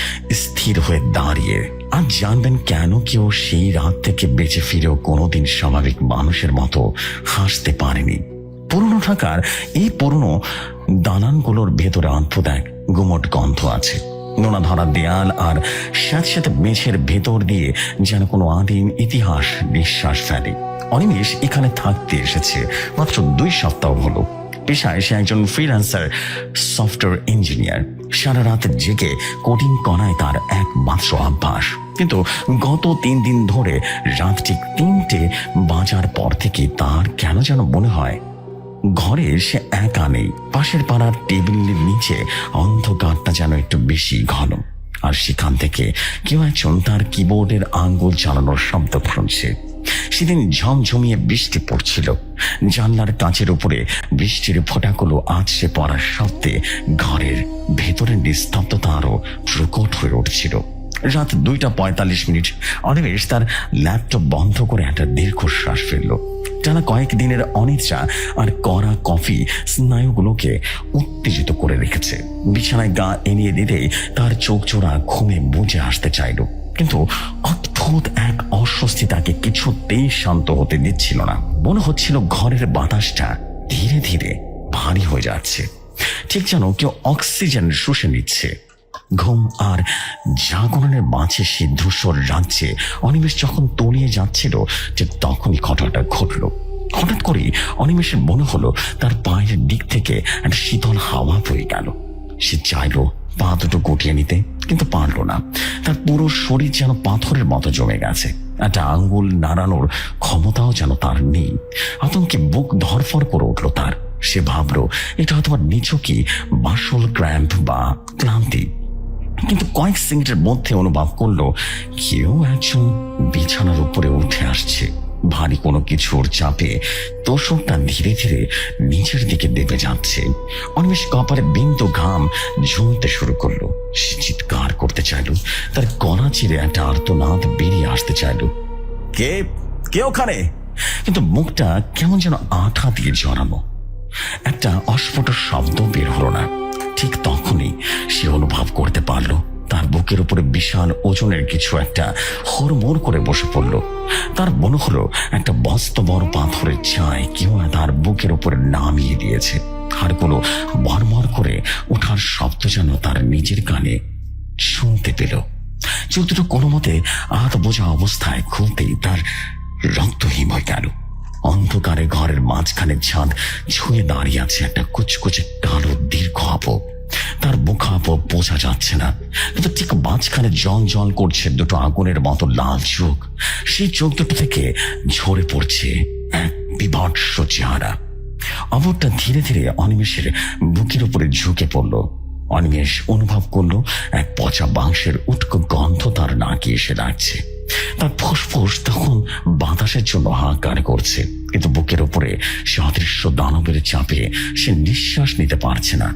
S1: স্থির হয়ে দাঁড়িয়ে, আর জানবেন কেন কেউ সেই রাত থেকে বেঁচে ফিরেও কোনোদিন স্বাভাবিক মানুষের মতো হাসতে পারেনি। পুরনো ঢাকার এই পুরনো দালানগুলোর ভেতরে অদ্ভুত এক গুমট গন্ধ আছে। নোনা ধরা দেয়াল আর স্যাঁতস্যাঁতে মেঝের ভেতর দিয়ে যেন কোনো আদিম ইতিহাস নিঃশ্বাস ফেলে। অনিমেষ এখানে থাকতে এসেছে মাত্র 2 সপ্তাহ হলো। পেশায় সে একজন ফ্রিল্যান্সার সফটওয়্যার ইঞ্জিনিয়ার। সারা রাত জেগে কোডিং করায় তার একমাত্র অভ্যাস। কিন্তু গত 3 দিন ধরে রাত ঠিক 3টে বাজার পর থেকে তার কেন যেন মনে হয় ঘরে সে একা নেই। পাশের পাড়ার টেবিলের নিচে অন্ধকারটা যেন একটু বেশি ঘন, আর সেখান থেকে কেউ একজন তার কিবোর্ডের আঙ্গুল চালানোর শব্দ শুনছে। সেদিন ঝমঝমিয়ে বৃষ্টি পড়ছিল। জানলার কাঁচের উপরে বৃষ্টির ফোঁটাগুলো আছড়ে পড়ার শব্দে ঘরের ভেতরে নিস্তব্ধতা আরো প্রকট হয়ে উঠছিল। রাত 2:45। অনিমেষ তার ল্যাপটপ বন্ধ করে একটা দীর্ঘশ্বাস ফেলল। টানা কয়েকদিনের অনিদ্রা আর কড়া কফি স্নায়ুগুলোকে উত্তেজিত করে রেখেছে। বিছানায় গা এনিয়ে দিতেই তার চোখ জোড়া ঘুমে বুঝে আসতে চাইল, কিন্তু অদ্ভুত এক অস্বস্তি তাকে কিছুতেই শান্ত হতে দিচ্ছিল না। মনে হচ্ছিল ঘরের বাতাসটা ধীরে ধীরে ভারী হয়ে যাচ্ছে, ঠিক যেন কেউ অক্সিজেন শুষে নিচ্ছে। ঘুম আর জাগরণের মাঝে সে ধূসর রাজ্যে অনিমেষ যখন তলিয়ে যাচ্ছিল, যে তখনই ঘটনাটা ঘটল। হঠাৎ করেই অনিমেষের মনে হলো তার পায়ের দিক থেকে একটা শীতল হাওয়া বয়ে গেল। সে চাইল পা দুটো গুটিয়ে নিতে, কিন্তু পারল না। তার পুরো শরীর যেন পাথরের মতো জমে গেছে। একটা আঙ্গুল নাড়ানোর ক্ষমতাও যেন তার নেই। আতঙ্কে বুক ধরফর করে উঠল তার। সে ভাবল এটা হয়তো নিছকই মাসল ক্র্যাম্প বা ক্লান্তি, কিন্তু কয়েক সেকেন্ডের মধ্যে অনুভব করলো কেউ একজন বিছানার উপরে উঠে আসছে। ভারী কোনো কিছুর চাপে তোষকটা ধীরে ধীরে নিচের দিকে দেবে যাচ্ছে। অনিমেষ কপালে বিন্দু ঘাম ঝুমতে শুরু করলো। সে চিৎকার করতে চাইল, তার গলা চিরে একটা আর্তনাদ বেরিয়ে আসতে চাইল, কে কে ওখানে? কিন্তু মুখটা কেমন যেন আঠা দিয়ে জড়ানো। একটা অস্ফুট শব্দ বের হলো না। ঠিক তখনই সে অনুভব করতে পারল তার বুকের উপরে বিশাল ওজনের কিছু একটা হুড়মুড় করে বসে পড়ল। তার মনে হলো একটা বস্ত বড় পাথরের ছায় কেউ তার বুকের উপরে নামিয়ে দিয়েছে। হাড়গুলো মরমর করে ওঠার শব্দ যেন তার নিজের কানে শুনতে পেল। চোখ দুটো কোনো মতে আহত বোঝা অবস্থায় খুলতেই তার রক্তহীন হয়ে গেল। অন্ধকারে ঘরের মাঝখানে ছাদ ছুঁয়ে দাঁড়িয়ে আছে একটা কুচকুচে কালো দীর্ঘ আপক। তার মুখাপক বোঝা যাচ্ছে না, কিন্তু ঠিক মাঝখানে জল জল করছে দুটো আগুনের মতো লাল চোখ। সেই চোখ দুটো থেকে ঝরে পড়ছে এক বিভৎস চেহারা। অপরটা ধীরে ধীরে অনিমেষের বুকের উপরে ঝুঁকে পড়ল। অনিমেষ অনুভব করলো এক পচা মাংসের উটকো গন্ধ তার নাকে এসে লাগছে। তার ফুসফুস তখন বাতাসের জন্য হাহাকার করছে, কিন্তু বুকের উপরে সে অদৃশ্য দানবের চাপে সে নিঃশ্বাস নিতে পারছে না।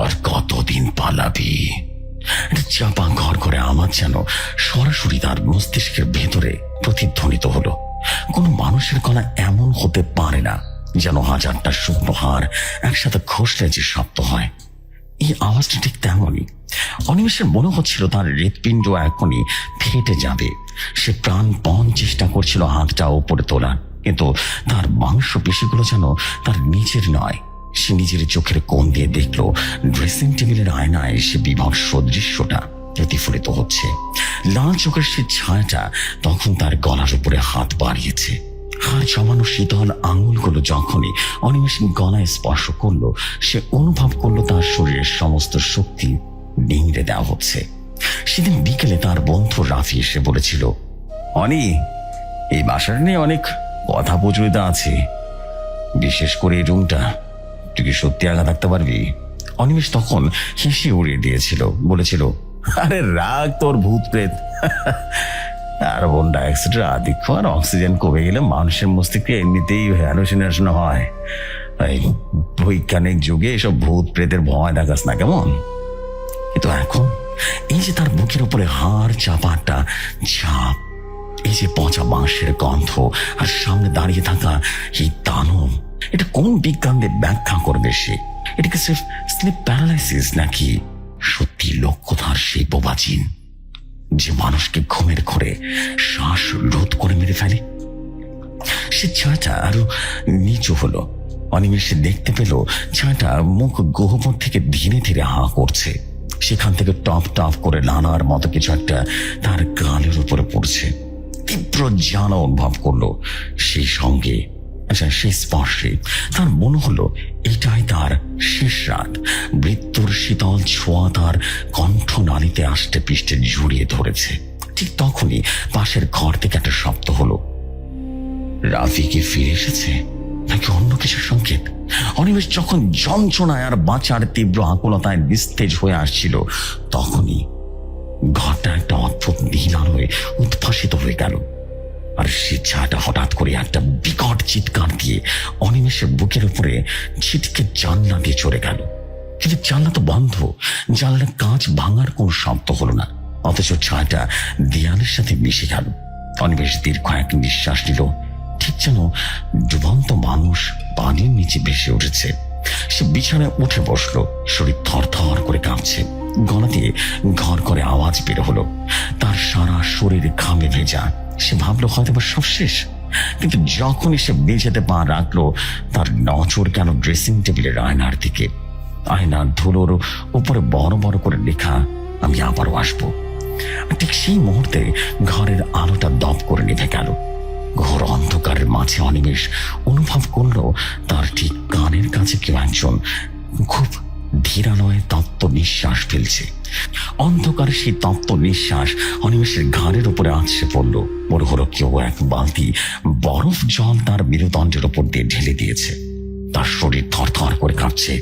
S1: আর কতদিন পালাবি? চাপা ঘর করে আমার যেন সরাসরি তার মস্তিষ্কের ভেতরে প্রতিধ্বনিত হলো। কোনো মানুষের গলা এমন হতে পারে না, যেন হাজারটা শুকনো হাড় একসাথে ঘষলে যে শব্দ হয়। এই আওয়াজটা ঠিক তেমনই। অনিমেষের মনে হচ্ছিল তার হৃৎপিণ্ড এখনই ফেটে যাবে। সে প্রাণপণ চেষ্টা করছিল হাতটা ওপরে তোলার, কিন্তু তার মাংস পেশিগুলো যেন তার নিজের নয়। সে নিজের চোখের কোণ দিয়ে দেখলো ড্রেসিং টেবিলের আয়নায় সে বিভৎস দৃশ্যটা প্রতিফলিত হচ্ছে। লাল চোখের সে ছায়াটা তখন তার গলার উপরে হাত বাড়িয়েছে। হাড় জমানো শীতল আঙুলগুলো যখনই অনিমেষ গলায় স্পর্শ করলো, সে অনুভব করলো তার শরীরের সমস্ত শক্তি নিংড়ে দেওয়া হচ্ছে। সেদিন বিকেলে তার বন্ধু রাফি এসে বলেছিল, অনি, এই বাসাটা নিয়ে অনেক কথা প্রচলিত আছে, বিশেষ করে এই রুমটা। তুই কি সত্যি আগা থাকতে পারবি? অনিমেষ তখন হেসে উড়িয়ে দিয়েছিল, বলেছিল, আরে রাগ তোর ভূত প্রেত। কার্বন ডাইঅক্সাইডের আধিক্য আর অক্সিজেন কমে গেলে মানুষের মস্তিষ্কে এমনিতেই হ্যালুসিনেশন হয়। তাই বৈজ্ঞানিক যুগে এসব ভূত প্রেতের ভয় দেখাস না কেমন? কিন্তু এখন এই যে তার বুকের উপরে হাড় চাপাটা ছাপ, এই যে পচা বাঁশের গন্ধ, আর সামনে দাঁড়িয়ে থাকা এই দানব, এটা কোন বিজ্ঞান দিয়ে ব্যাখ্যা করবে সে? এটাকে সির্ফ স্লিপ প্যারালাইসিস, নাকি সত্যি লক্ষ্যধার সেই বোবাজিন যে মানুষকে ঘুমের ঘরে শ্বাস রোধ করে মেরে ফেলে? সে ছায়াটা আরো নিচু হলো। অনিমেষে দেখতে পেল ছায়াটা মুখ গহ্বর থেকে ধীরে ধীরে হা করছে। সেখান থেকে টপ টপ করে নানার মতো কিছু একটা তার গালের উপরে পড়ছে। তীব্র জ্বালা অনুভব করলো সেই সঙ্গে, সেই স্পর্শে তার মনে হলো এটাই তার শেষ রাত। মৃত্যুর শীতল ছোঁয়া তার কণ্ঠনালীতে আষ্টে পৃষ্ঠে জড়িয়ে ধরেছে। ঠিক তখনই পাশের ঘর থেকে একটা শব্দ হলো। রাফি কি ফিরে এসেছে নাকি অন্য কিছু সংকেত? অনিমেষ যখন যন্ত্রণায় আর বাঁচার তীব্র আকুলতায় নিস্তেজ হয়ে আসছিল, তখনই ঘরটা একটা অদ্ভুত নীল আলোয় উদ্ভাসিত হয়ে গেল। আর সে ছায়াটা হঠাৎ করে একটা বিকট চিৎকার দিয়ে অনিমেষের বুকের উপরে ছিটকে জানলা দিয়ে চড়ে গেল। কিন্তু জানলা তো বন্ধ, জানলার কাঁচ ভাঙার কোন শব্দ হলো না। অথচ ছায়াটা দেয়ালের সাথে মিশে গেল। অনিমেষ দীর্ঘ এক নিঃশ্বাস নিল, ঠিক যেন ডুবন্ত মানুষ পানির নিচে ভেসে উঠেছে। সে বিছানায় উঠে বসলো, শরীর থর থর করে কাঁপছে। গলা দিয়ে ঘর করে আওয়াজ বের হলো। তার সারা শরীর ঘামে ভেজা। সে ভাবলো হয়তো বা সব শেষ। কিন্তু যখনই সে মেঝেতে পা রাখলো, তার নজর গেল ড্রেসিং টেবিলের আয়নার দিকে। আয়নার ধুলোর উপরে বড় বড় করে লেখা, আমি আবারও আসবো। ঠিক সেই মুহূর্তে ঘরের আলোটা দপ করে নিভে গেল। ঘোর অন্ধকারের মাঝে অনিমেষ অনুভব করলো তার ঠিক কানের কাছে কেউ একজন খুব ধীরালয়ে তপ্ত নিঃশ্বাস ফেলছে। অন্ধকারে সেই তপ্ত নিঃশ্বাস অনিমেষের ঘাড়ের উপরে আছড়ে পড়লো। মনে হলো কেউ এক বালতি বরফ জল তার মেরুদণ্ডের উপর দিয়ে ঢেলে দিয়েছে। তার শরীর থর থর করে কাঁপছে।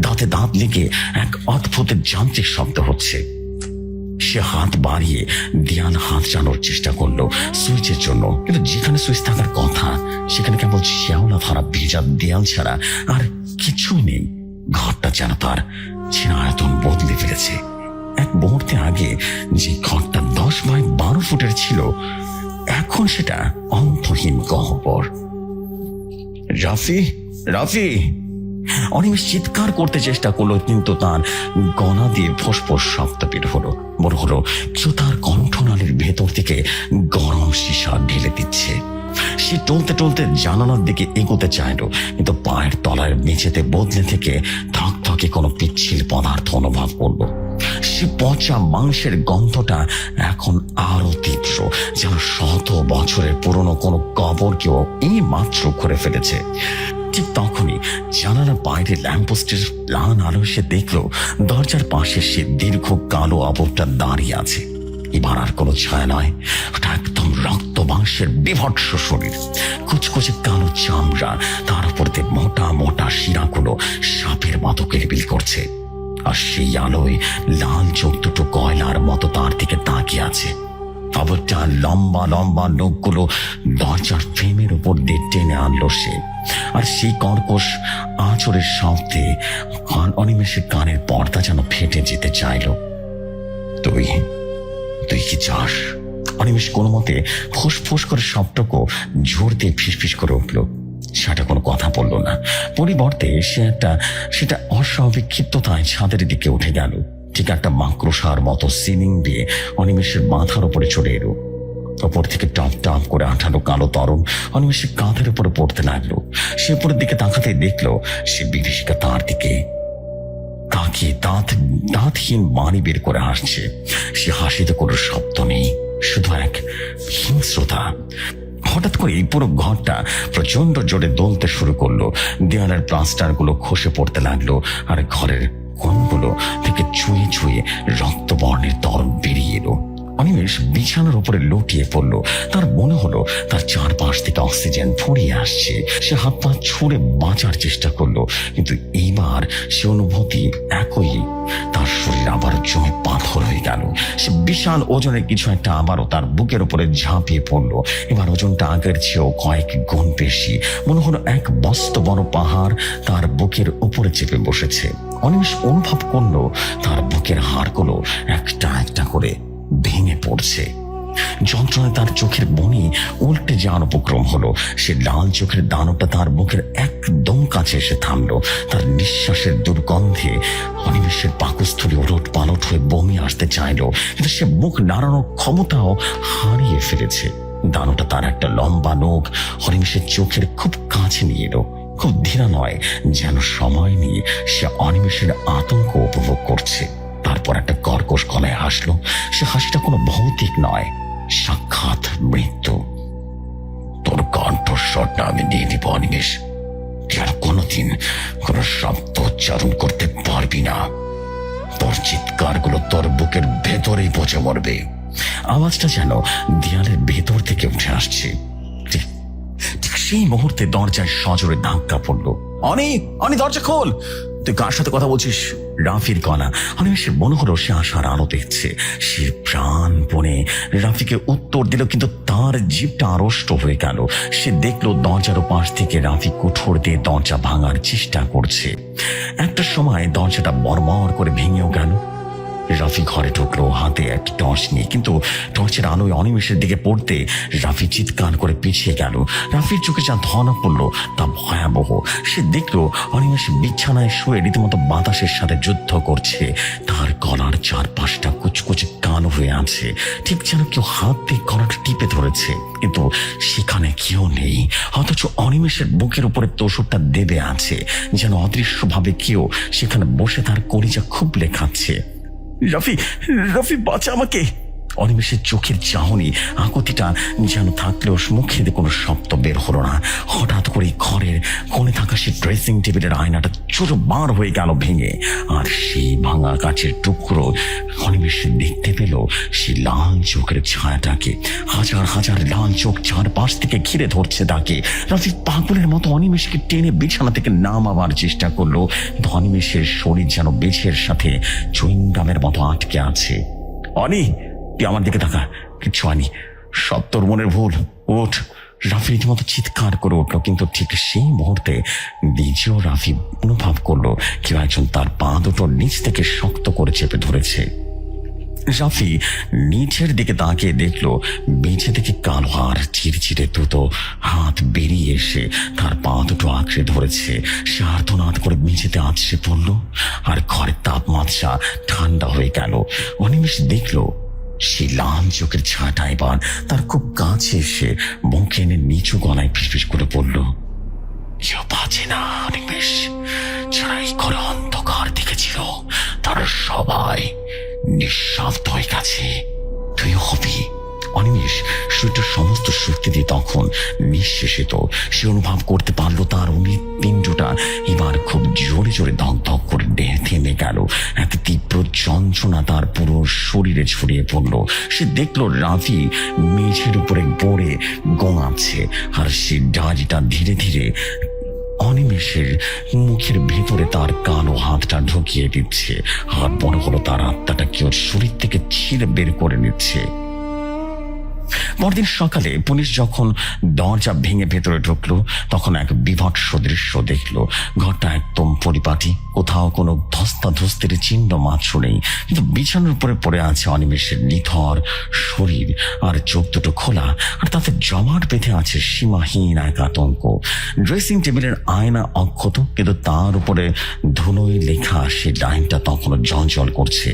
S1: দাঁতে দাঁত লেগে এক অদ্ভুত যান্ত্রিক শব্দ হচ্ছে। সে হাত বাড়িয়ে দেয়াল হাত জানোর চেষ্টা করলো সুইচের জন্য, কিন্তু যেখানে সুইচ থাকার কথা সেখানে কেবল শ্যাওলা ধরা ভেজা দেয়াল ছাড়া আর কিছুই নেই। ঘরটা যেন তার ছেঁড়া আয়তন বদলে ফেলেছে। এক মুহূর্তে আগে যে ঘরটা 10 বাই 12 ফুটের ছিল, এখন সেটা অন্তহীন গহ্বর। রাফি, রাফি! অনিমেষ চিৎকার করতে চেষ্টা করলো, কিন্তু তার গলা দিয়ে ফোঁস শব্দ বের হলো। মনে হলো কেউ তার কণ্ঠনালীর ভেতর থেকে গরম সীসা ঢেলে দিচ্ছে। সে টলতে টলতে জানালার দিকে এগোতে চাইল, কিন্তু পায়ের তলায় মেঝেতে বদলে থেকে থকথকে কোনো পিচ্ছিল পদার্থ অনুভব করলো। সে পচা মাংসের গন্ধটা এখন আরো তীব্র, যেন শত বছরের পুরনো কোনো কবরকেও এই মাত্র করে ফেলেছে। ঠিক তখনই জানালার বাইরে ল্যাম্পপোস্টের ম্লান আলো সে দেখলো দরজার পাশে সে দীর্ঘ কালো আবরটা দাঁড়িয়ে আছে। এবার আর কোনো ছায়া নয়, ওটা একদম রক্ত মাংসের বিভৎস শরীর, কুচকুচে কালো চামড়া, তার উপর দিয়ে মোটা মোটা শিরাগুলো সাপের মতো কিলবিল করছে। আর সেই আলোয় লাল চোখ দুটো কয়লার মতো তার দিকে তাকিয়ে আছে। আবরটা লম্বা লম্বা নখগুলো দরজার ফ্রেমের উপর দিয়ে টেনে আনলো সে। আর সেই কর্কশ আঁচড়ের শব্দে অনিমেষের কানের পর্দা যেন ফেটে যেতে চাইল। তুই তুই কি চাস? অনিমেষ কোনো মতে ফোঁস করে শব্দকে জোর দিয়ে ফিসফিস করে উঠল। সেটা কোনো কথা বলল না। পরিবর্তে সেটা অস্বাভাবিক ক্ষিপ্ততায় ছাদের দিকে উঠে গেল। ঠিক একটা মাকড়সার মতো সিলিং দিয়ে অনিমেষের মাথার উপরে চলে এলো। ওপর থেকে টপ টপ করে আঠালো কালো তরল অনিমেষের কাঁধের উপরে পড়তে লাগলো। সে উপরের দিকে তাকাতে দেখলো সে বিভীষিকা তার দিকে তাকিয়ে দাঁতহীন বাণী বের করে হাসছে। সে হাসিতে কোনো শব্দ নেই, শুধু এক হিংস্রতা। হঠাৎ করে এই পুরো ঘরটা প্রচন্ড জোরে দোলতে শুরু করলো। দেয়ালের প্লাস্টার গুলো খসে পড়তে লাগলো, আর ঘরের কোণগুলো থেকে চুয়ে চুয়ে রক্তবর্ণের তরল বেরিয়ে এলো। অনিমেষ বিছানার উপরে লুটিয়ে পড়লো। তার মনে হলো তার চারপাশ থেকে অক্সিজেন ফুরিয়ে আসছে। সে হাত পা ছুঁড়ে বাঁচার চেষ্টা করলো, কিন্তু এইবার সে অনুভূতি একই। তার শরীর আবার জমে পাথর হয়ে গেল। সে বিশাল ওজনের কিছু একটা আবারও তার বুকের উপরে ঝাঁপিয়ে পড়লো। এবার ওজনটা আগের চেয়েও কয়েক গুণ বেশি। মনে হলো এক বস্ত বড় পাহাড় তার বুকের উপরে চেপে বসেছে। অনিমেষ অনুভব করলো তার বুকের হাড়গুলো একটা একটা করে ভেঙে পড়ছে। যন্ত্রণায় তার চোখের মনি উল্টে যাওয়ার উপক্রম হলো। সে লাল চোখের দানবটা তার মুখের একদম কাছে এসে থামলো। তার নিঃশ্বাসের দুর্গন্ধে অনিমেষের পাকস্থলী ওলট পালট হয়ে বমি আসতে চাইলো, কিন্তু সে মুখ নাড়ানোর ক্ষমতাও হারিয়ে ফেলেছে। দানবটা তার একটা লম্বা নখ অনিমেষের চোখের খুব কাছে নিয়ে এলো। খুব ধীরা নয়, যেন সময় নিয়ে সে অনিমেষের আতঙ্ক উপভোগ করছে। তারপর একটা কর্কশ গলায় হাসলো। সে হাসিটা কোনো ভৌতিক নয়, সাক্ষাৎ মৃত্যু। তোর কণ্ঠস্বরটা আমি দিয়ে দিব অনিমেষ, যেন কোনোদিন কোনো শব্দ উচ্চারণ করতে পারবি না। তোর চিৎকারগুলো তোর বুকের ভেতরেই পচে মরবে। আওয়াজটা যেন দেয়ালের ভেতর থেকে উঠে আসছে। ঠিক সেই মুহূর্তে দরজায় সজোরে ধাক্কা পড়লো। অনি দরজা খোল, তুই কার সাথে কথা বলছিস? রাফির গলা। অনিমেষের মনে হলো সে আশার আলো দেখছে। সে প্রাণপণে রাফিকে উত্তর দিল, কিন্তু তার জিভটা আড়ষ্ট হয়ে গেল। সে দেখলো দরজার পাশ থেকে রাফি কুঠোর দিয়ে দরজা ভাঙার চেষ্টা করছে। একটা সময় দরজাটা বড়মড় করে ভেঙেও গেল। রাফি ঘরে ঢুকলো হাতে এক টর্চ নিয়ে, কিন্তু টর্চের আলোয় অনিমেষের দিকে পড়তে রাফি চিৎকার করে পিছিয়ে গেল। রাফির চোখে যা ধরা পড়লো তা ভয়াবহ। সে দেখলো অনিমেষ বিছানায় শুয়ে রীতিমতো বাতাসের সাথে যুদ্ধ করছে। তার গলার চারপাশটা কুচকুচে কালো হয়ে আছে, ঠিক যেন কেউ হাত দিয়ে গলাটা টিপে ধরেছে, কিন্তু সেখানে কেউ নেই। অথচ অনিমেষের বুকের উপরে তোষকটা দেবে আছে, যেন অদৃশ্যভাবে কেউ সেখানে বসে তার কলিজা খুব লেখাচ্ছে। রাফি বাঁচা আমাকে। অনিমেষের চোখের চাহনি আকুতিটা যেন থাকলেও মুখে কোনো শব্দ বের হলো না। হঠাৎ করে ঘরের কোণে থাকা সে ড্রেসিং টেবিলের আয়নাটা চোরবার হয়ে গেল ভেঙে, আর সেই ভাঙা কাচের টুকরো অনিমেষ দেখতে পেল সে লাল চোখের ছায়াটাকে। হাজার হাজার লাল চোখ চারপাশ থেকে ঘিরে ধরছে তাকে। রাফি পাগলের মতো অনিমেষকে টেনে বিছানা থেকে নামাবার চেষ্টা করলো, কিন্তু অনিমেষের শরীর যেন বেছের সাথে চুইংগামের মতো আটকে আছে। অনি, তুই আমার দিকে তাকা, কিচ্ছু হয়নি, সব তোর মনের ভুল, ওঠ। রাফি রীতিমতো চিৎকার করে উঠলো, কিন্তু ঠিক সেই মুহূর্তে নিজেও রাফি অনুভব করলো কেউ একজন তার পা দুটো নিচ থেকে শক্ত করে চেপে ধরেছে। রাফি নিচের দিকে তাকিয়ে দেখলো বেঁচে থেকে কালো আর চিরচিরে দ্রুত হাত বেরিয়ে এসে তার পা দুটো আঁকড়ে ধরেছে। সে আর্তনাদ করে মেঝেতে আছড়ে পড়লো, আর ঘরের তাপমাত্রা ঠান্ডা হয়ে গেল। অনিমেষ দেখলো সেই লাল চোখের ছাটা এবার তার খুব কাছে এসে মুখে এনে নিচু গলায় ফিসফিস করে বলল, কেউ বাঁচে না অনিমেষ। যারা এই ঘরে অন্ধকার দেখেছিল তারা সবাই নিঃশব্দ হয়ে গেছে, তুই হবি। অনিমেষ শরীরটার সমস্ত শক্তি দিয়ে তখন নিঃশেষিত। সে অনুভব করতে পারলো তার হৃৎপিণ্ডটা এবার খুব জোরে জোরে ধক ধক করে থেমে গেল। এক তীব্র যন্ত্রণা তার পুরো শরীরে ছড়িয়ে পড়লো। সে দেখলো রাফি মেঝের উপরে পড়ে গোঙাচ্ছে, আর সে ডাজিটা ধীরে ধীরে অনিমেষের মুখের ভেতরে তার কালো হাতটা ঢুকিয়ে দিচ্ছে। আর মনে হলো তার আত্মাটা কেউ শরীর থেকে ছিঁড়ে বের করে নিচ্ছে। পরদিন সকালে পুলিশ যখন দরজা ভেঙে ভেতরে ঢুকলো তখন এক বিভৎস দৃশ্য দেখলো। ঘরটা একদম পরিপাটি, কোথাও কোনো ধস্তাধস্তির চিহ্ন মাত্র নেই, কিন্তু বিছানার উপরে পড়ে আছে অনিমেষের নিথর শরীর আর চোখ দুটো খোলা, আর তাতে জমাট বেঁধে আছে সীমাহীন এক আতঙ্ক। ড্রেসিং টেবিলের আয়না অক্ষত, কিন্তু তার উপরে ধুলোয় লেখা সে ডাইনটা তখনও জ্বলজ্বল করছে।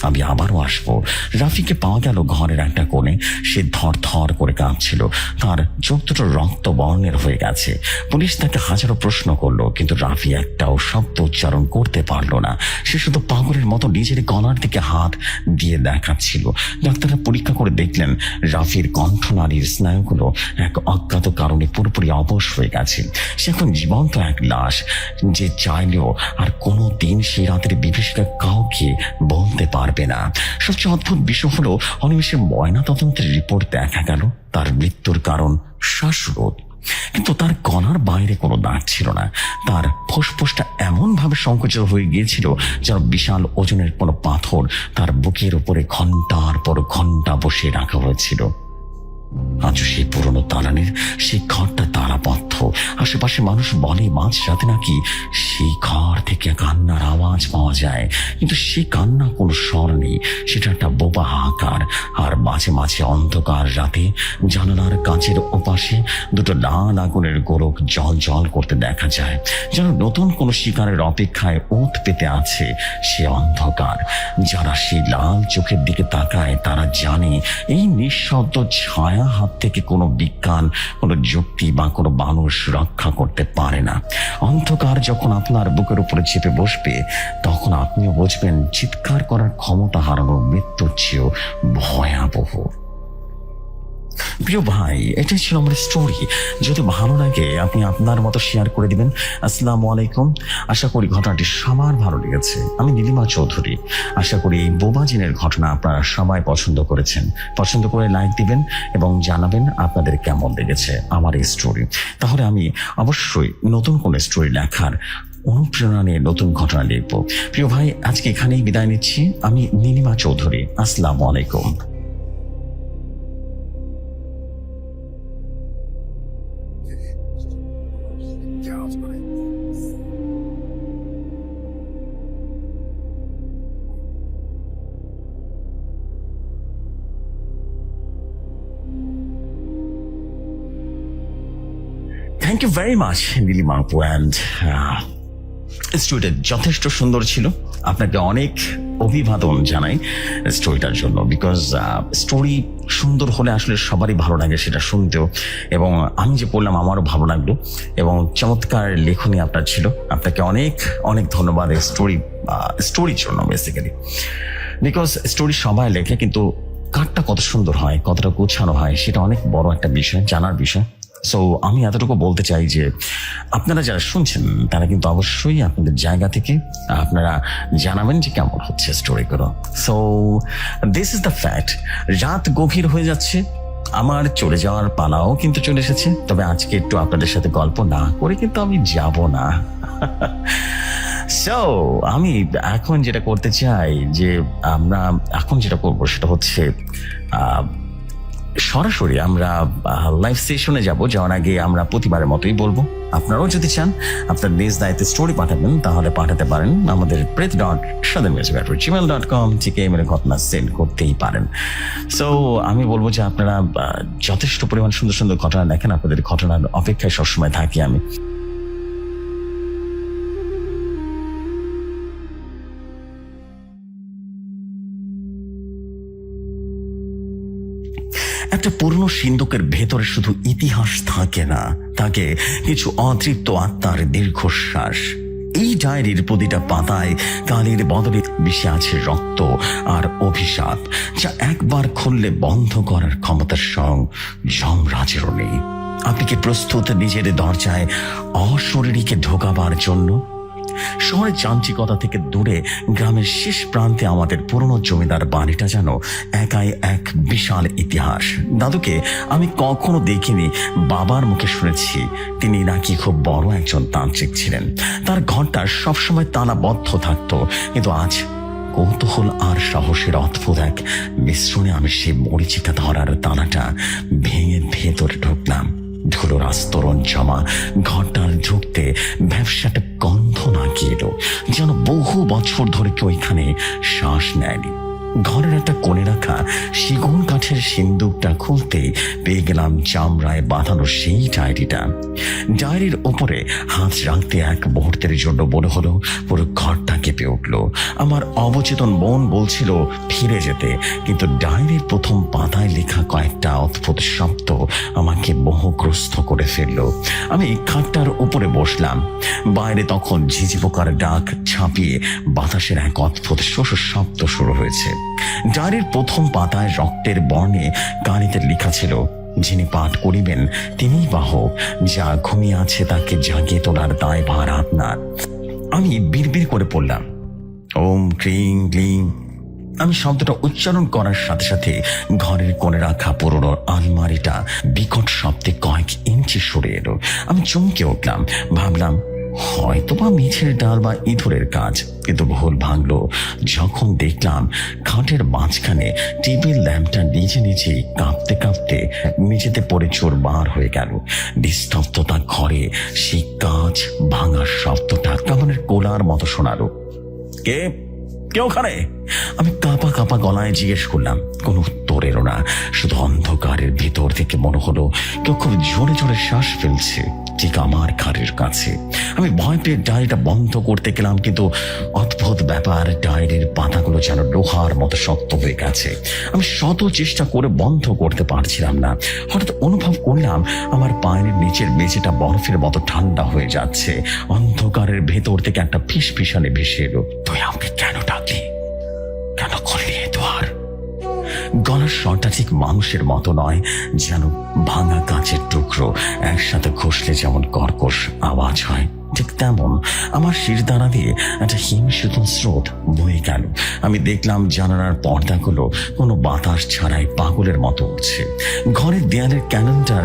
S1: আমি আবারও আসবো। রাফিকে পাওয়া গেল ঘরের একটা কোণে। সে ধর ধর করে কাঁপছিল, তার চোখ দুটো রক্ত বর্ণের হয়ে গেছে। পুলিশ তাকে হাজারো প্রশ্ন করলো, কিন্তু রাফি একটাও শব্দ উচ্চারণ করতে পারলো না। সে শুধু পাগলের মতো নিজের গলার দিকে হাত দিয়ে দেখাচ্ছিল। ডাক্তাররা পরীক্ষা করে দেখলেন রাফির কণ্ঠনালীর স্নায়ুগুলো এক অজ্ঞাত কারণে পুরোপুরি অবশ হয়ে গেছে। সে এখন জীবন্ত এক লাশ, যে চাইলেও আর কোনো দিন সেই রাতের বিভীষিকা কাউকে বলতে পারবে না। সবচেয়ে অদ্ভুত বিষয় হলো অনিমেষের ময়না তদন্তের রিপোর্ট দেখা গেল তার মৃত্যুর কারণ শ্বাসরোধ, কিন্তু তার গলার বাইরে কোনো দাগ ছিল না। তার ফুসফুসটা এমন ভাবে সংকুচিত হয়ে গিয়েছিল যেন বিশাল ওজনের কোনো পাথর তার বুকের উপরে ঘন্টার পর ঘন্টা বসিয়ে রাখা হয়েছিল। আজও সেই পুরনো দালানের সেই ঘরটা তালাবদ্ধ। আশেপাশে মানুষ বলে মাঝ রাতে নাকি সেই ঘর থেকে কান্নার আওয়াজ পাওয়া যায়, কিন্তু সে কান্না কোনো স্বর নেই, সেটা একটা বোবা হাহাকার। আর মাঝে মাঝে অন্ধকার রাতে জানালার কাঁচের ওপাশে দুটো লাল আগুনের গোলক জল জল করতে দেখা যায়, যেন নতুন কোনো শিকারের অপেক্ষায় ওত পেতে আছে সে অন্ধকার। যারা সেই লাল চোখের দিকে তাকায় তারা জানে এই নিঃশব্দ ছায়া হাত থেকে কোনো বিজ্ঞান, কোনো যুক্তি বা কোনো মানুষ রক্ষা করতে পারে না। অন্ধকার যখন আপনার বুকের উপরে চেপে বসবে তখন আপনিও বুঝবেন চিৎকার করার ক্ষমতা হারানোর মৃত্যুর চেয়েও ভয়াবহ। প্রিয় ভাই, এটাই ছিল আমার স্টোরি। যদি ভালো লাগে আপনি আপনার মতো শেয়ার করে দিবেন। আসসালামু আলাইকুম। আশা করি ঘটনাটি সবার ভালো লেগেছে। আমি নীলিমা চৌধুরী। আশা করি এই বোবাজিনের ঘটনা আপনারা সবাই পছন্দ করেছেন। পছন্দ করে লাইক দিবেন এবং জানাবেন আপনাদের কেমন লেগেছে আমার এই স্টোরি। তাহলে আমি অবশ্যই নতুন কোনো স্টোরি লেখার অনুপ্রেরণা নিয়ে নতুন ঘটনা লিখব। প্রিয় ভাই, আজকে এখানেই বিদায় নিচ্ছি। আমি নীলিমা চৌধুরী। আসসালামু আলাইকুম। Thank you very much Nilima আপু। অ্যান্ড স্টোরিটা যথেষ্ট সুন্দর ছিল। আপনাকে অনেক অভিবাদন জানাই স্টোরিটার জন্য, বিকজ স্টোরি সুন্দর হলে আসলে সবারই ভালো লাগে সেটা শুনতেও, এবং আমি যে পড়লাম আমারও ভালো লাগলো, এবং চমৎকার লেখনী আপনার ছিল। আপনাকে অনেক অনেক ধন্যবাদ এই স্টোরির জন্য। বেসিক্যালি বিকজ স্টোরি সবাই লেখে, কিন্তু কারটা কত সুন্দর হয়, কতটা গোছানো হয়, সেটা অনেক বড় একটা বিষয়, জানার বিষয়। সো আমি এতটুকু বলতে চাই যে আপনারা যারা শুনছেন তারা কিন্তু অবশ্যই আপনাদের জায়গা থেকে আপনারা জানাবেন যে কেমন হচ্ছে স্টোরিগুলো। So this is the fact. রাত গভীর হয়ে যাচ্ছে, আমার চলে যাওয়ার পালাও কিন্তু চলে এসেছে। তবে আজকে একটু আপনাদের সাথে গল্প না করে কিন্তু আমি যাব না। সো আমি এখন যেটা করতে চাই, যে আমরা এখন যেটা করবো সেটা হচ্ছে সরাসরি আমরা লাইভ সেশনে যাব। যাওয়ার আগে আমরা প্রতিবারের মতোই বলবো, আপনারাও যদি চান আপনার নিজ দায়িত্বে স্টোরি পাঠাবেন তাহলে পাঠাতে পারেন আমাদের preth.shadenmusic@gmail.com থেকে ইমেলে ঘটনা সেন্ড করতেই পারেন। সো আমি বলবো যে আপনারা যথেষ্ট পরিমাণ সুন্দর সুন্দর ঘটনা দেখেন। আপনাদের ঘটনার অপেক্ষায় সবসময় থাকি আমি। একটা পুরনো সিন্ধুকের ভেতরে শুধু ইতিহাস থাকে না, থাকে কিছু অতৃপ্ত আত্মার দীর্ঘশ্বাস। এই ডায়েরির প্রতিটা পাতায় কালির বদলে মিশে আছে রক্ত আর অভিশাপ, যা একবার খুললে বন্ধ করার ক্ষমতার সঙ্গ যমরাজেরও নেই। আপনি কি প্রস্তুত নিজের দরজায় অশরীরীকে ঢোকাবার জন্য? শহরের যান্ত্রিকতা থেকে দূরে গ্রামের শেষ প্রান্তে আমাদের পুরনো জমিদার বাড়িটা যেন একাই এক বিশাল ইতিহাস। দাদুকে আমি কখনো দেখিনি, বাবার মুখে শুনেছি তিনি নাকি খুব বড় একজন তান্ত্রিক ছিলেন। তার ঘরটা সবসময় তালাবদ্ধ থাকতো, কিন্তু আজ কৌতূহল আর সাহসের অদ্ভুত এক মিশ্রণে আমি সেই মরিচিকা ধরার দানাটা ভেঙে ভেতরে ঢুকলাম। ধুলোর আস্তরণ জমা ঘরটার ঢুকতে ব্যবসাটা গন্ধ লাগিয়ে এলো, যেন বহু বছর ধরে কেউ এখানে শ্বাস নেয়নি। ঘরের একটা কোণে রাখা সেগুন কাঠের সিন্দুকটা খুলতে পেয়ে গেলাম চামড়ায় বাঁধানো সেই ডায়েরিটা। ডায়েরির ওপরে হাত রাখতে এক মুহূর্তের জন্য মনে হলো পুরো ঘরটা কেঁপে উঠল। আমার অবচেতন মন বলছিল ফিরে যেতে, কিন্তু ডায়েরির প্রথম পাতায় লেখা কয়েকটা অদ্ভুত শব্দ আমাকে মোহগ্রস্ত করে ফেলল। আমি খাটটার উপরে বসলাম। বাইরে তখন ঝিঝি পোকার ডাক ছাপিয়ে বাতাসের এক অদ্ভুত শোষ শব্দ শুরু হয়েছে। ডায়েরির প্রথম পাতায় রক্তের বর্ণে কালিতে লেখা ছিল, যিনি পাঠ করিবেন তিনিই বাহক, যা ঘুমিয়ে আছে তাকে জাগিয়ে তোলার দায়ভার আপনার। আমি বিড়বিড় করে পড়লাম, ওম ক্রিং ক্লিং। আমি শব্দটা উচ্চারণ করার সাথে সাথে ঘরের কোণে রাখা পুরনো আলমারিটা বিকট শব্দে কয়েক ইঞ্চি সরে এলো। আমি চমকে উঠলাম, ভাবলাম হয়তো বা মিছের ডাল বা ইঁদুরের কাজ, কিন্তু ভুল ভাঙলো যখন দেখলাম খাটের মাঝখানে টেবিল ল্যাম্পটা নিজে নিজেই কাঁপতে কাঁপতে মেঝেতে পড়ে চোরমার হয়ে গেল। নিস্তব্ধতা ঘরে সেই কাঁচ ভাঙার শব্দটা কামানের কোলার মতো শোনালো। কে কে ওখানে? আমি কাঁপা কাঁপা গলায় জিজ্ঞেস করলাম। কোনো উত্তর এলো না, শুধু অন্ধকারের ভিতর থেকে মনে হলো কেউ খুব জোরে জোরে শ্বাস ফেলছে ঠিক আমার ঘাড়ের কাছে। আমি ভয় পেয়ে ডায়েরিটা বন্ধ করতে গেলাম, কিন্তু অদ্ভুত ব্যাপার, ডায়েরির পাতাগুলো যেন লোহার মতো শক্ত হয়ে গেছে। আমি শত চেষ্টা করে বন্ধ করতে পারছিলাম না। হঠাৎ অনুভব করলাম আমার পায়ের নিচের মেঝেটা বরফের মতো ঠান্ডা হয়ে যাচ্ছে। অন্ধকারের ভেতর থেকে একটা ফিসফিসানি ভেসে এলো, তুই আমাকে কেন ডাকলি? কেন করলি এ দ্বার? গলার স্বরটা ঠিক মানুষের মতো নয়, যেন ভাঙা কাঁচের টুকরো একসাথে ঘষলে যেমন কর্কশ আওয়াজ হয়, ঠিক তেমন আমার শিরদাঁড়া দিয়ে একটা হিমশীতল স্রোত বয়ে গেল। আমি দেখলাম জানালার পর্দাগুলো কোনো বাতাস ছাড়াই পাগলের মতো উঠছে। ঘরের দেয়ালের ক্যালেন্ডার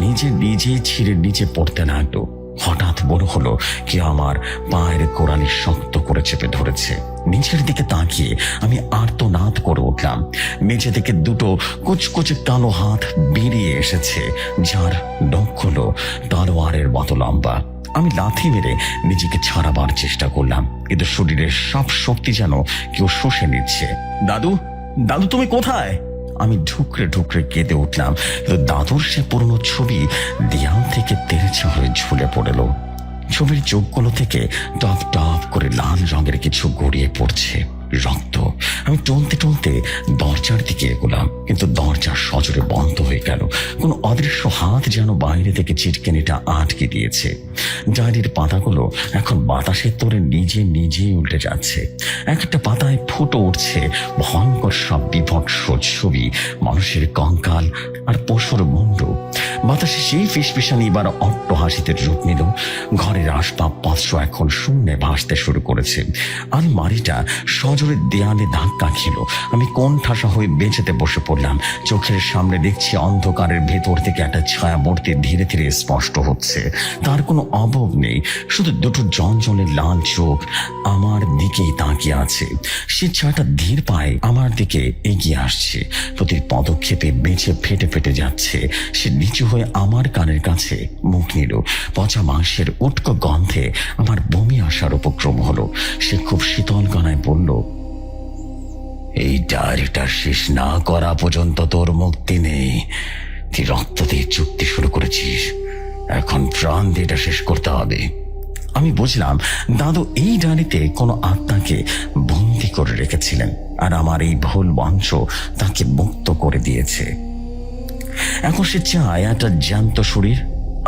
S1: নিজে নিজেই ছিঁড়ে নিচে পড়তে লাগলো। হঠাৎ মনে হলো কি আমার পায়ের কোড়ালি শক্ত করে চেপে ধরেছে। নিচের দিকে তাকিয়ে আমি আর্তনাদ করে উঠলাম। নিচে থেকে দুটো কুচকুচে কালো হাত বেরিয়ে এসেছে, যার নখগুলো তলোয়ারের মতো লম্বা। আমি লাথি মেরে নিজেকে ছাড়াবার চেষ্টা করলাম, কিন্তু শরীরের সব শক্তি যেন কেউ শুষে নিচ্ছে। দাদু, দাদু তুমি কোথায়? আমি ঢুকরে ঢুকরে কেঁদে উঠলাম, কিন্তু দাদুর সে পুরনো ছবি দেয়াল থেকে তেরেছা হয়ে ঝুলে পড়ল। ছবির চোখগুলো থেকে টপ টপ করে লাল রঙের কিছু গড়িয়ে পড়ছে, রক্ত। আমি টলতে টলতে দরজার দিকে এগোলাম, কিন্তু দরজা সজোরে বন্ধ হয়ে গেল। কোনো অদৃশ্য হাত যেন বাইরে থেকে চিটকেনিটা আটকে দিয়েছে। ডায়েরির পাতাগুলো এখন বাতাসের তোরে নিজে নিজেই উল্টে যাচ্ছে। একটা পাতায় ফুটে উঠছে ভয়ঙ্কর সব বিভৎস ছবি, মানুষের কঙ্কাল আর পশুর মুন্ড। বাতাসে সেই ফিসফিসানি এবার অট্ট হাসিতে রূপ নিল। ঘরের আসবাবপত্র এখন শূন্যে ভাসতে শুরু করেছে। আলমারিটা সজোরে দেয়ালে ধাক্কা খেল। আমি কোণঠাসা হয়ে বেঁচেতে বসে পড়লাম। চোখের সামনে দেখছি অন্ধকারের ভেতর থেকে একটা ছায়া মূর্তি ধীরে ধীরে স্পষ্ট হচ্ছে। তার কোনো অভাব নেই, শুধু দুটো জলজলে লাল চোখ আমার দিকেই তাকিয়ে আছে। সে ছায়াটা ধীর পায়ে আমার দিকে এগিয়ে আসছে। প্রতি পদক্ষেপে বেঁচে ফেটে ফেটে যাচ্ছে। সে নিচু হয়ে আমার কানের কাছে মুখ নিল। পচা মাংসের উটকো গন্ধে আমার বমি আসার উপক্রম হলো। সে খুব শীতল গলায় বলল, এই ডায়েরিটা শেষ না করা পর্যন্ত তোর মুক্তি নেই। তুই রক্ত দিয়ে চুক্তি শুরু করেছিস, এখন প্রাণ দিয়ে এটা শেষ করতে হবে। আমি বুঝলাম দাদু এই ডায়েরিতে কোনো আত্মাকে বন্দি করে রেখেছিলেন, আর আমার এই ভুল মন্ত্র তাকে মুক্ত করে দিয়েছে। এখন সে চায় একটা জ্যান্ত শরীর,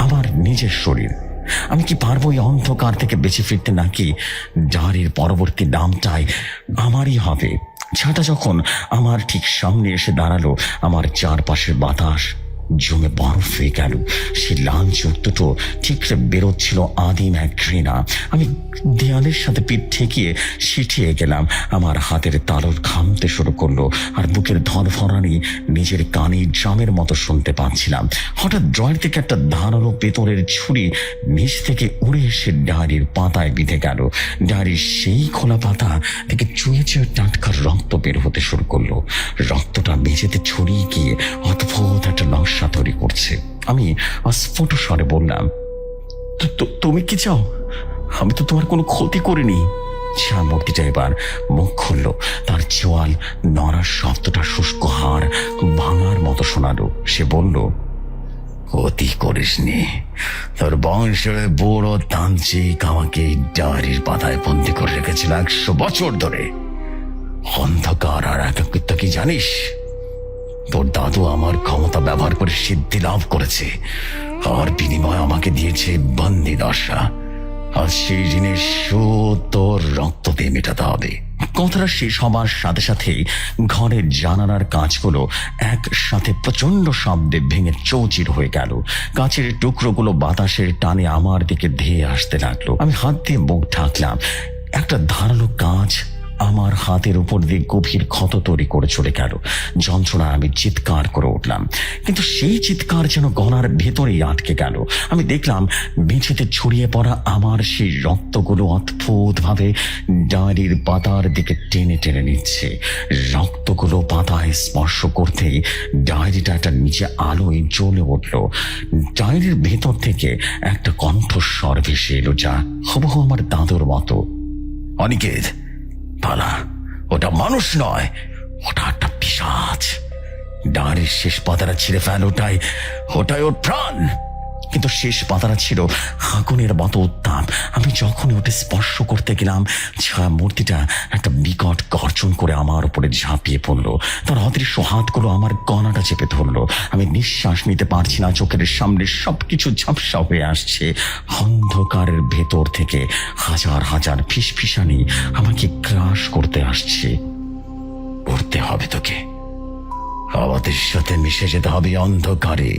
S1: আমার নিজের শরীর। আমি কি পারবো এই অন্ধকার থেকে বেঁচে ফিরতে, নাকি ডায়েরির পরবর্তী নামটাই আমারই হবে? ছাটা যখন আমার ঠিক সামনে এসে দাঁড়ালো, আমার চারপাশের বাতাস জমে বরফ হয়ে গেল। সে লাল চোখ দুটো ঠিক বেরোচ্ছিল আদিম এক ঘৃণা। আমি দেয়ালের সাথে পিঠ ঠেকিয়ে সিটিয়ে গেলাম। আমার হাতের তালুর ঘামতে শুরু করলো, আর বুকের ধরফরানি নিজের কানে ড্রামের মতো শুনতে পাচ্ছিলাম। হঠাৎ ড্রয়ার থেকে একটা ধারালো পেতলের ছুরি নিচ থেকে উড়ে এসে ডায়েরির পাতায় বিঁধে গেল। ডায়েরির সেই খোলা পাতা থেকে চুয়ে চুয়ে টাটকা রক্ত বের হতে শুরু করলো। রক্তটা মেঝেতে ছড়িয়ে গিয়ে অদ্ভুত একটা নকশা তৈরি করছে। আমি অস্ফুট স্বরে বললাম, তুমি কি চাও? আমি তো তোমার কোনো ক্ষতি করিনি। ছায়ামূর্তিটা এবার মুখ খুলল। তার চোয়াল নড়ার শব্দটা শুষ্ক হাড় ভাঙার মতো শোনালো। সে বলল, ক্ষতি করিসনি। তোর বংশের বড় তান্ত্রিক আমাকে ডায়েরির পাতায় বন্দি করে রেখেছিল 100 বছর ধরে। অন্ধকার আর একাকিত্ব কি জানিস? তোর দাদু আমার ক্ষমতা ব্যবহার করে সিদ্ধি লাভ করেছে, আর বিনিময়ে আমাকে দিয়েছে বন্দি দশা। আর সেই জিনিস তোর রক্ত দিয়ে মেটাতে হবে। কথাটা শেষ হবার সাথে সাথে ঘরের জানালার কাঁচগুলো একসাথে প্রচন্ড শব্দে ভেঙে চৌচির হয়ে গেল। কাঁচের টুকরোগুলো বাতাসের টানে আমার দিকে ধেয়ে আসতে লাগলো। আমি হাত দিয়ে মুখ ঢাকলাম। একটা ধারালো কাঁচ আমার হাতের উপর দিয়ে গভীর ক্ষত তৈরি করে চলে গেল। যন্ত্রণা আমি চিৎকার করে উঠলাম, কিন্তু সেই চিৎকার যেন গলার ভেতরেই আটকে গেল। আমি দেখলাম মেঝেতে ছড়িয়ে পড়া আমার সেই রক্তগুলো অদ্ভুত ভাবে ডায়েরির পাতার দিকে টেনে টেনে নিচ্ছে। রক্তগুলো পাতায় স্পর্শ করতেই ডায়েরিটা একটা নিচে আলোয় জ্বলে উঠল। ডায়েরির ভেতর থেকে একটা কণ্ঠস্বর ভেসে এলো, যা হুবহু আমার দাদুর মতো। অনিকেত, পালা, ওটা মানুষ নয়, ওটা একটা পিশাচ। ডায়েরির শেষ পাতাটা ছিঁড়ে ফেল, ওটাই ওর প্রাণ। কিন্তু শেষ পাতাটা ছিল আগুনের মতো উত্তাপ। আমি যখন ওটা স্পর্শ করতে গেলাম, ছায়া মূর্তিটা একটা বিকট গর্জন করে আমার উপরে ঝাঁপিয়ে পড়লো। তার অদৃশ্য হাতগুলো আমার গলাটা চেপে ধরলো। আমি নিঃশ্বাস নিতে পারছি না। চোখের সামনে সবকিছু ঝাপসা হয়ে আসছে। অন্ধকারের ভেতর থেকে হাজার হাজার ফিসফিসানি আমাকে গ্রাস করতে আসছে। করতে হবে তোকে, আমাদের সাথে মিশে যেতে হবে অন্ধকারে।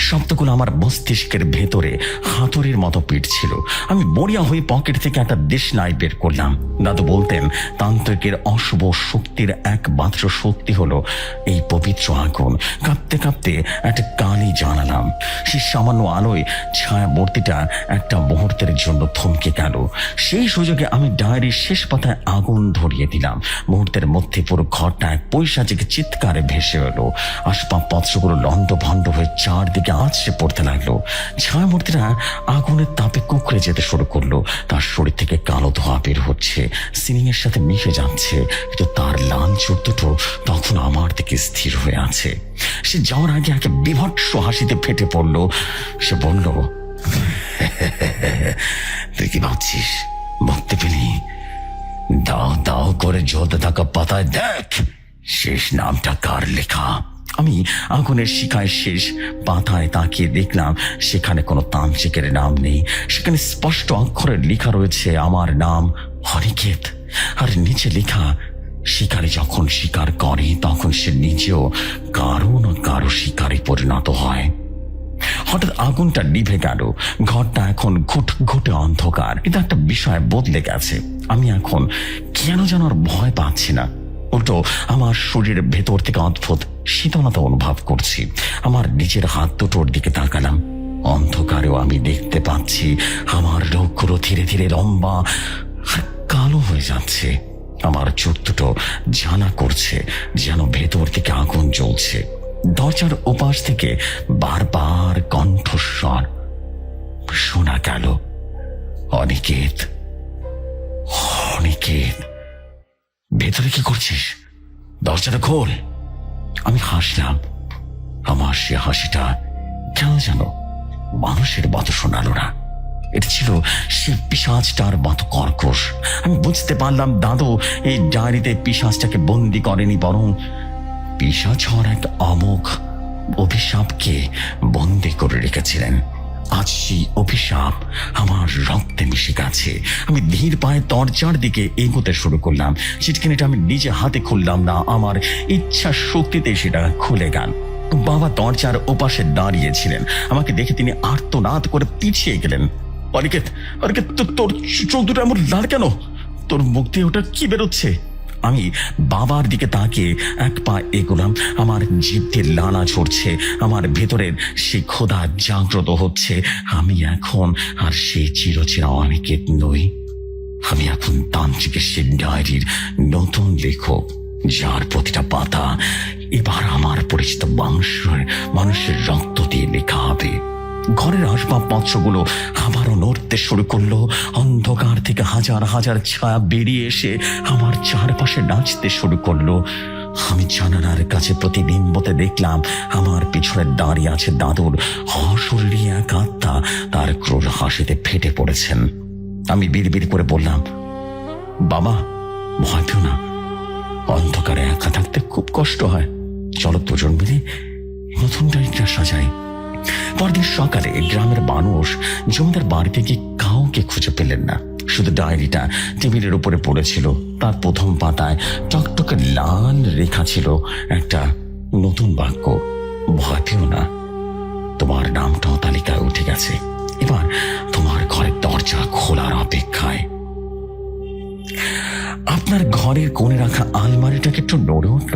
S1: শব্দগুলো আমার মস্তিষ্কের ভেতরে হাতুড়ির মতো পিটছিল। আমি মরিয়া হয়ে পকেট থেকে একটা দেশলাই বের করলাম। দাদু বলতেন, তান্ত্রিকের অশুভ শক্তির একমাত্র শক্তি হলো এই পবিত্র আগুন। কাঁপতে কাঁপতে একটা কালি জানালাম। সেই সামান্য আলোয় ছায়া মূর্তিটা একটা মুহূর্তের জন্য থমকে গেল। সেই সুযোগে আমি ডায়েরির শেষ পাতায় আগুন ধরিয়ে দিলাম। মুহূর্তের মধ্যে পুরো ঘরটা এক পৈশাচিক চিৎকারে ভেসে এলো। আসবাবপত্রগুলো লন্ড ভন্ড হয়ে চারদিকে আছড়ে পড়তে লাগলো। ছায়ামূর্তিটা আগুনের তাপে কুঁকড়ে যেতে শুরু করলো। তার শরীর থেকে কালো ধোঁয়া বের হচ্ছে, সিলিং এর সাথে মিশে যাচ্ছে, কিন্তু তার লাল চোখ দুটো তখন আমার দিকে স্থির হয়ে আছে। সে যাওয়ার আগে একে বিভৎস হাসিতে ফেটে পড়লো। সে বলল, তুই কি ভাবছিস মুক্তি পেলি? দাও দাও করে জ্বলতে থাকা পাতায় দেখ শেষ নামটা কার লেখা। আমি আগুনের শিখায় শেষ পাতায় তাকিয়ে দেখলাম সেখানে কোনো তান্ত্রিকের নাম নেই। সেখানে স্পষ্ট অক্ষরে লেখা রয়েছে আমার নাম অনিকেত। আর নিচে লেখা, শিকারী যখন শিকার করে তখন সে নিজেও কারো না কারো শিকারে পরিণত হয়। হঠাৎ আগুনটা নিভে গেল। ঘরটা এখন ঘুটঘুটে অন্ধকার। কিন্তু একটা বিষয় বদলে গেছে। আমি এখন কেন যেন আর ভয় পাচ্ছি না। উল্টো আমার শরীরের ভেতর থেকে অদ্ভুত শীতলতা অনুভব করছি। আমার নিজের হাত দুটোর দিকে তাকালাম। অন্ধকারেও আমি দেখতে পাচ্ছি আমার রোগগুলো ধীরে ধীরে লম্বা আর কালো হয়ে যাচ্ছে। আমার চোখ দুটো জ্বালা করছে, যেন ভেতর থেকে আগুন জ্বলছে। দরজার ওপাশ থেকে বারবার কণ্ঠস্বর শোনা গেল, অনিকেত, অনিকেত, ভেতরে কি করছিস? দরজাটা খোল। আমি হাসলাম। আমার সে হাসিটা কেন যেন মানুষের মতো শোনালো না। এটা ছিল সে পিশাচটার মতো কর্কশ। আমি বুঝতে পারলাম দাদু এই ডায়েরিতে পিশাচটাকে বন্দি করেনি, বরং পিশাচ হওয়ার এক অমোঘ অভিশাপকে বন্দি করে রেখেছিলেন। আজ সেই অভিশাপ আমার রক্তে মিশে গেছে। আমি ধীর পায়ে দরজার দিকে এগোতে শুরু করলাম। চিটকিনিটা আমি নিজে হাতে খুললাম না, আমার ইচ্ছা শক্তিতে সেটা খুলে গেল। বাবা দরজার ওপাশে দাঁড়িয়েছিলেন। আমাকে দেখে তিনি আর্তনাদ করে পিছিয়ে গেলেন। অনিকেত, অনিকেত, তোর চোখ দুটো এমন লাল কেন? তোর মুখ দিয়ে ওটা কি বেরোচ্ছে? আমি বাবার দিকে তাকিয়ে এক পা এগোলাম। আমার জিভ দিয়ে লালা ঝরছে, আমার ভেতরের সেই ক্ষুধা জাগ্রত হচ্ছে। আমি এখন আর সেই চিরচেনা অনিকেত নই। আমি এখন তান্ত্রিকের সেই ডায়েরির নতুন লেখক, যার প্রতিটা পাতা এবার আমার পরিচিত মানুষের রক্ত দিয়ে লেখা হবে। ঘরের আসবাবপত্রগুলো আবারও নড়তে শুরু করলো। অন্ধকার থেকে হাজার হাজার ছায়া বেরিয়ে এসে আমার চারপাশে নাচতে শুরু করলো। আমি জানালার কাছে প্রতিবিম্বতে দেখলাম আমার পিছনে দাঁড়িয়ে আছে দাদুর অশরীরী এক আত্মা। তার ক্রোধ হাসিতে ফেটে পড়েছেন। আমি বিড়বিড় করে বললাম, বাবা, ভয় পেও না, অন্ধকারে একা থাকতে খুব কষ্ট হয়। চলো দুজন মিলে নতুন ডায়েরিটা সাজাই। পরদিন সকালে গ্রামের মানুষ জমিদার বাড়িতে গিয়ে কাউকে খুঁজে পেলেন না। শুধু ডায়েরিটা টেবিলের উপরে পড়েছিল। তার প্রথম পাতায় টকটকে লাল রেখা ছিল একটা নতুন বাক্য, ভয় পেও না, তোমার নামটাও তালিকায় উঠে গেছে। এবার তোমার ঘরের দরজা খোলার অপেক্ষায়। আপনার ঘরের কোণে রাখা আলমারিটাকে একটু নড়ে উঠল।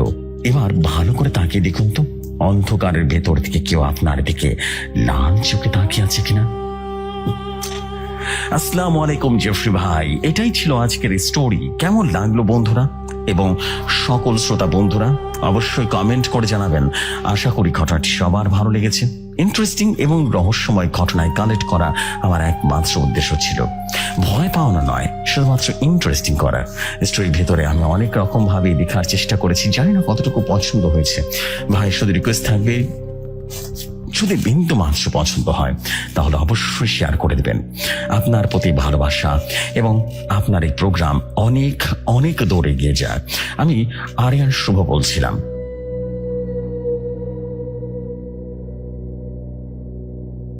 S1: এবার ভালো করে তাকিয়ে দেখুন তো, অন্ধকারের ভেতর থেকে কেউ আপনার দিকে লাল চোখে তাকিয়ে আছে কিনা। আসসালামু আলাইকুম জেফরি ভাই, এটাই ছিল আজকের স্টোরি। কেমন লাগলো বন্ধুরা? এবং সকল শ্রোতা বন্ধুরা অবশ্যই কমেন্ট করে জানাবেন। আশা করি ঘটনাটি সবার ভালো লেগেছে। ইন্টারেস্টিং এবং রহস্যময় ঘটনায় কালেক্ট করা আমার একমাত্র উদ্দেশ্য ছিল। ভয় পাওয়ানো নয়, শুধুমাত্র ইন্টারেস্টিং করা। স্টোরির ভেতরে আমি অনেক রকম ভাবে দেখার চেষ্টা করেছি, জানি না কতটুকু পছন্দ হয়েছে। ভাই শুধু রিকোয়েস্ট থাকবে, যদি বিন্দু মাত্র পছন্দ হয় তাহলে অবশ্যই শেয়ার করে দেবেন। আপনার প্রতি ভালোবাসা এবং আপনার এই প্রোগ্রাম অনেক অনেক দূরে এগিয়ে যায়। আমি আরিয়ান শুভ বলছিলাম।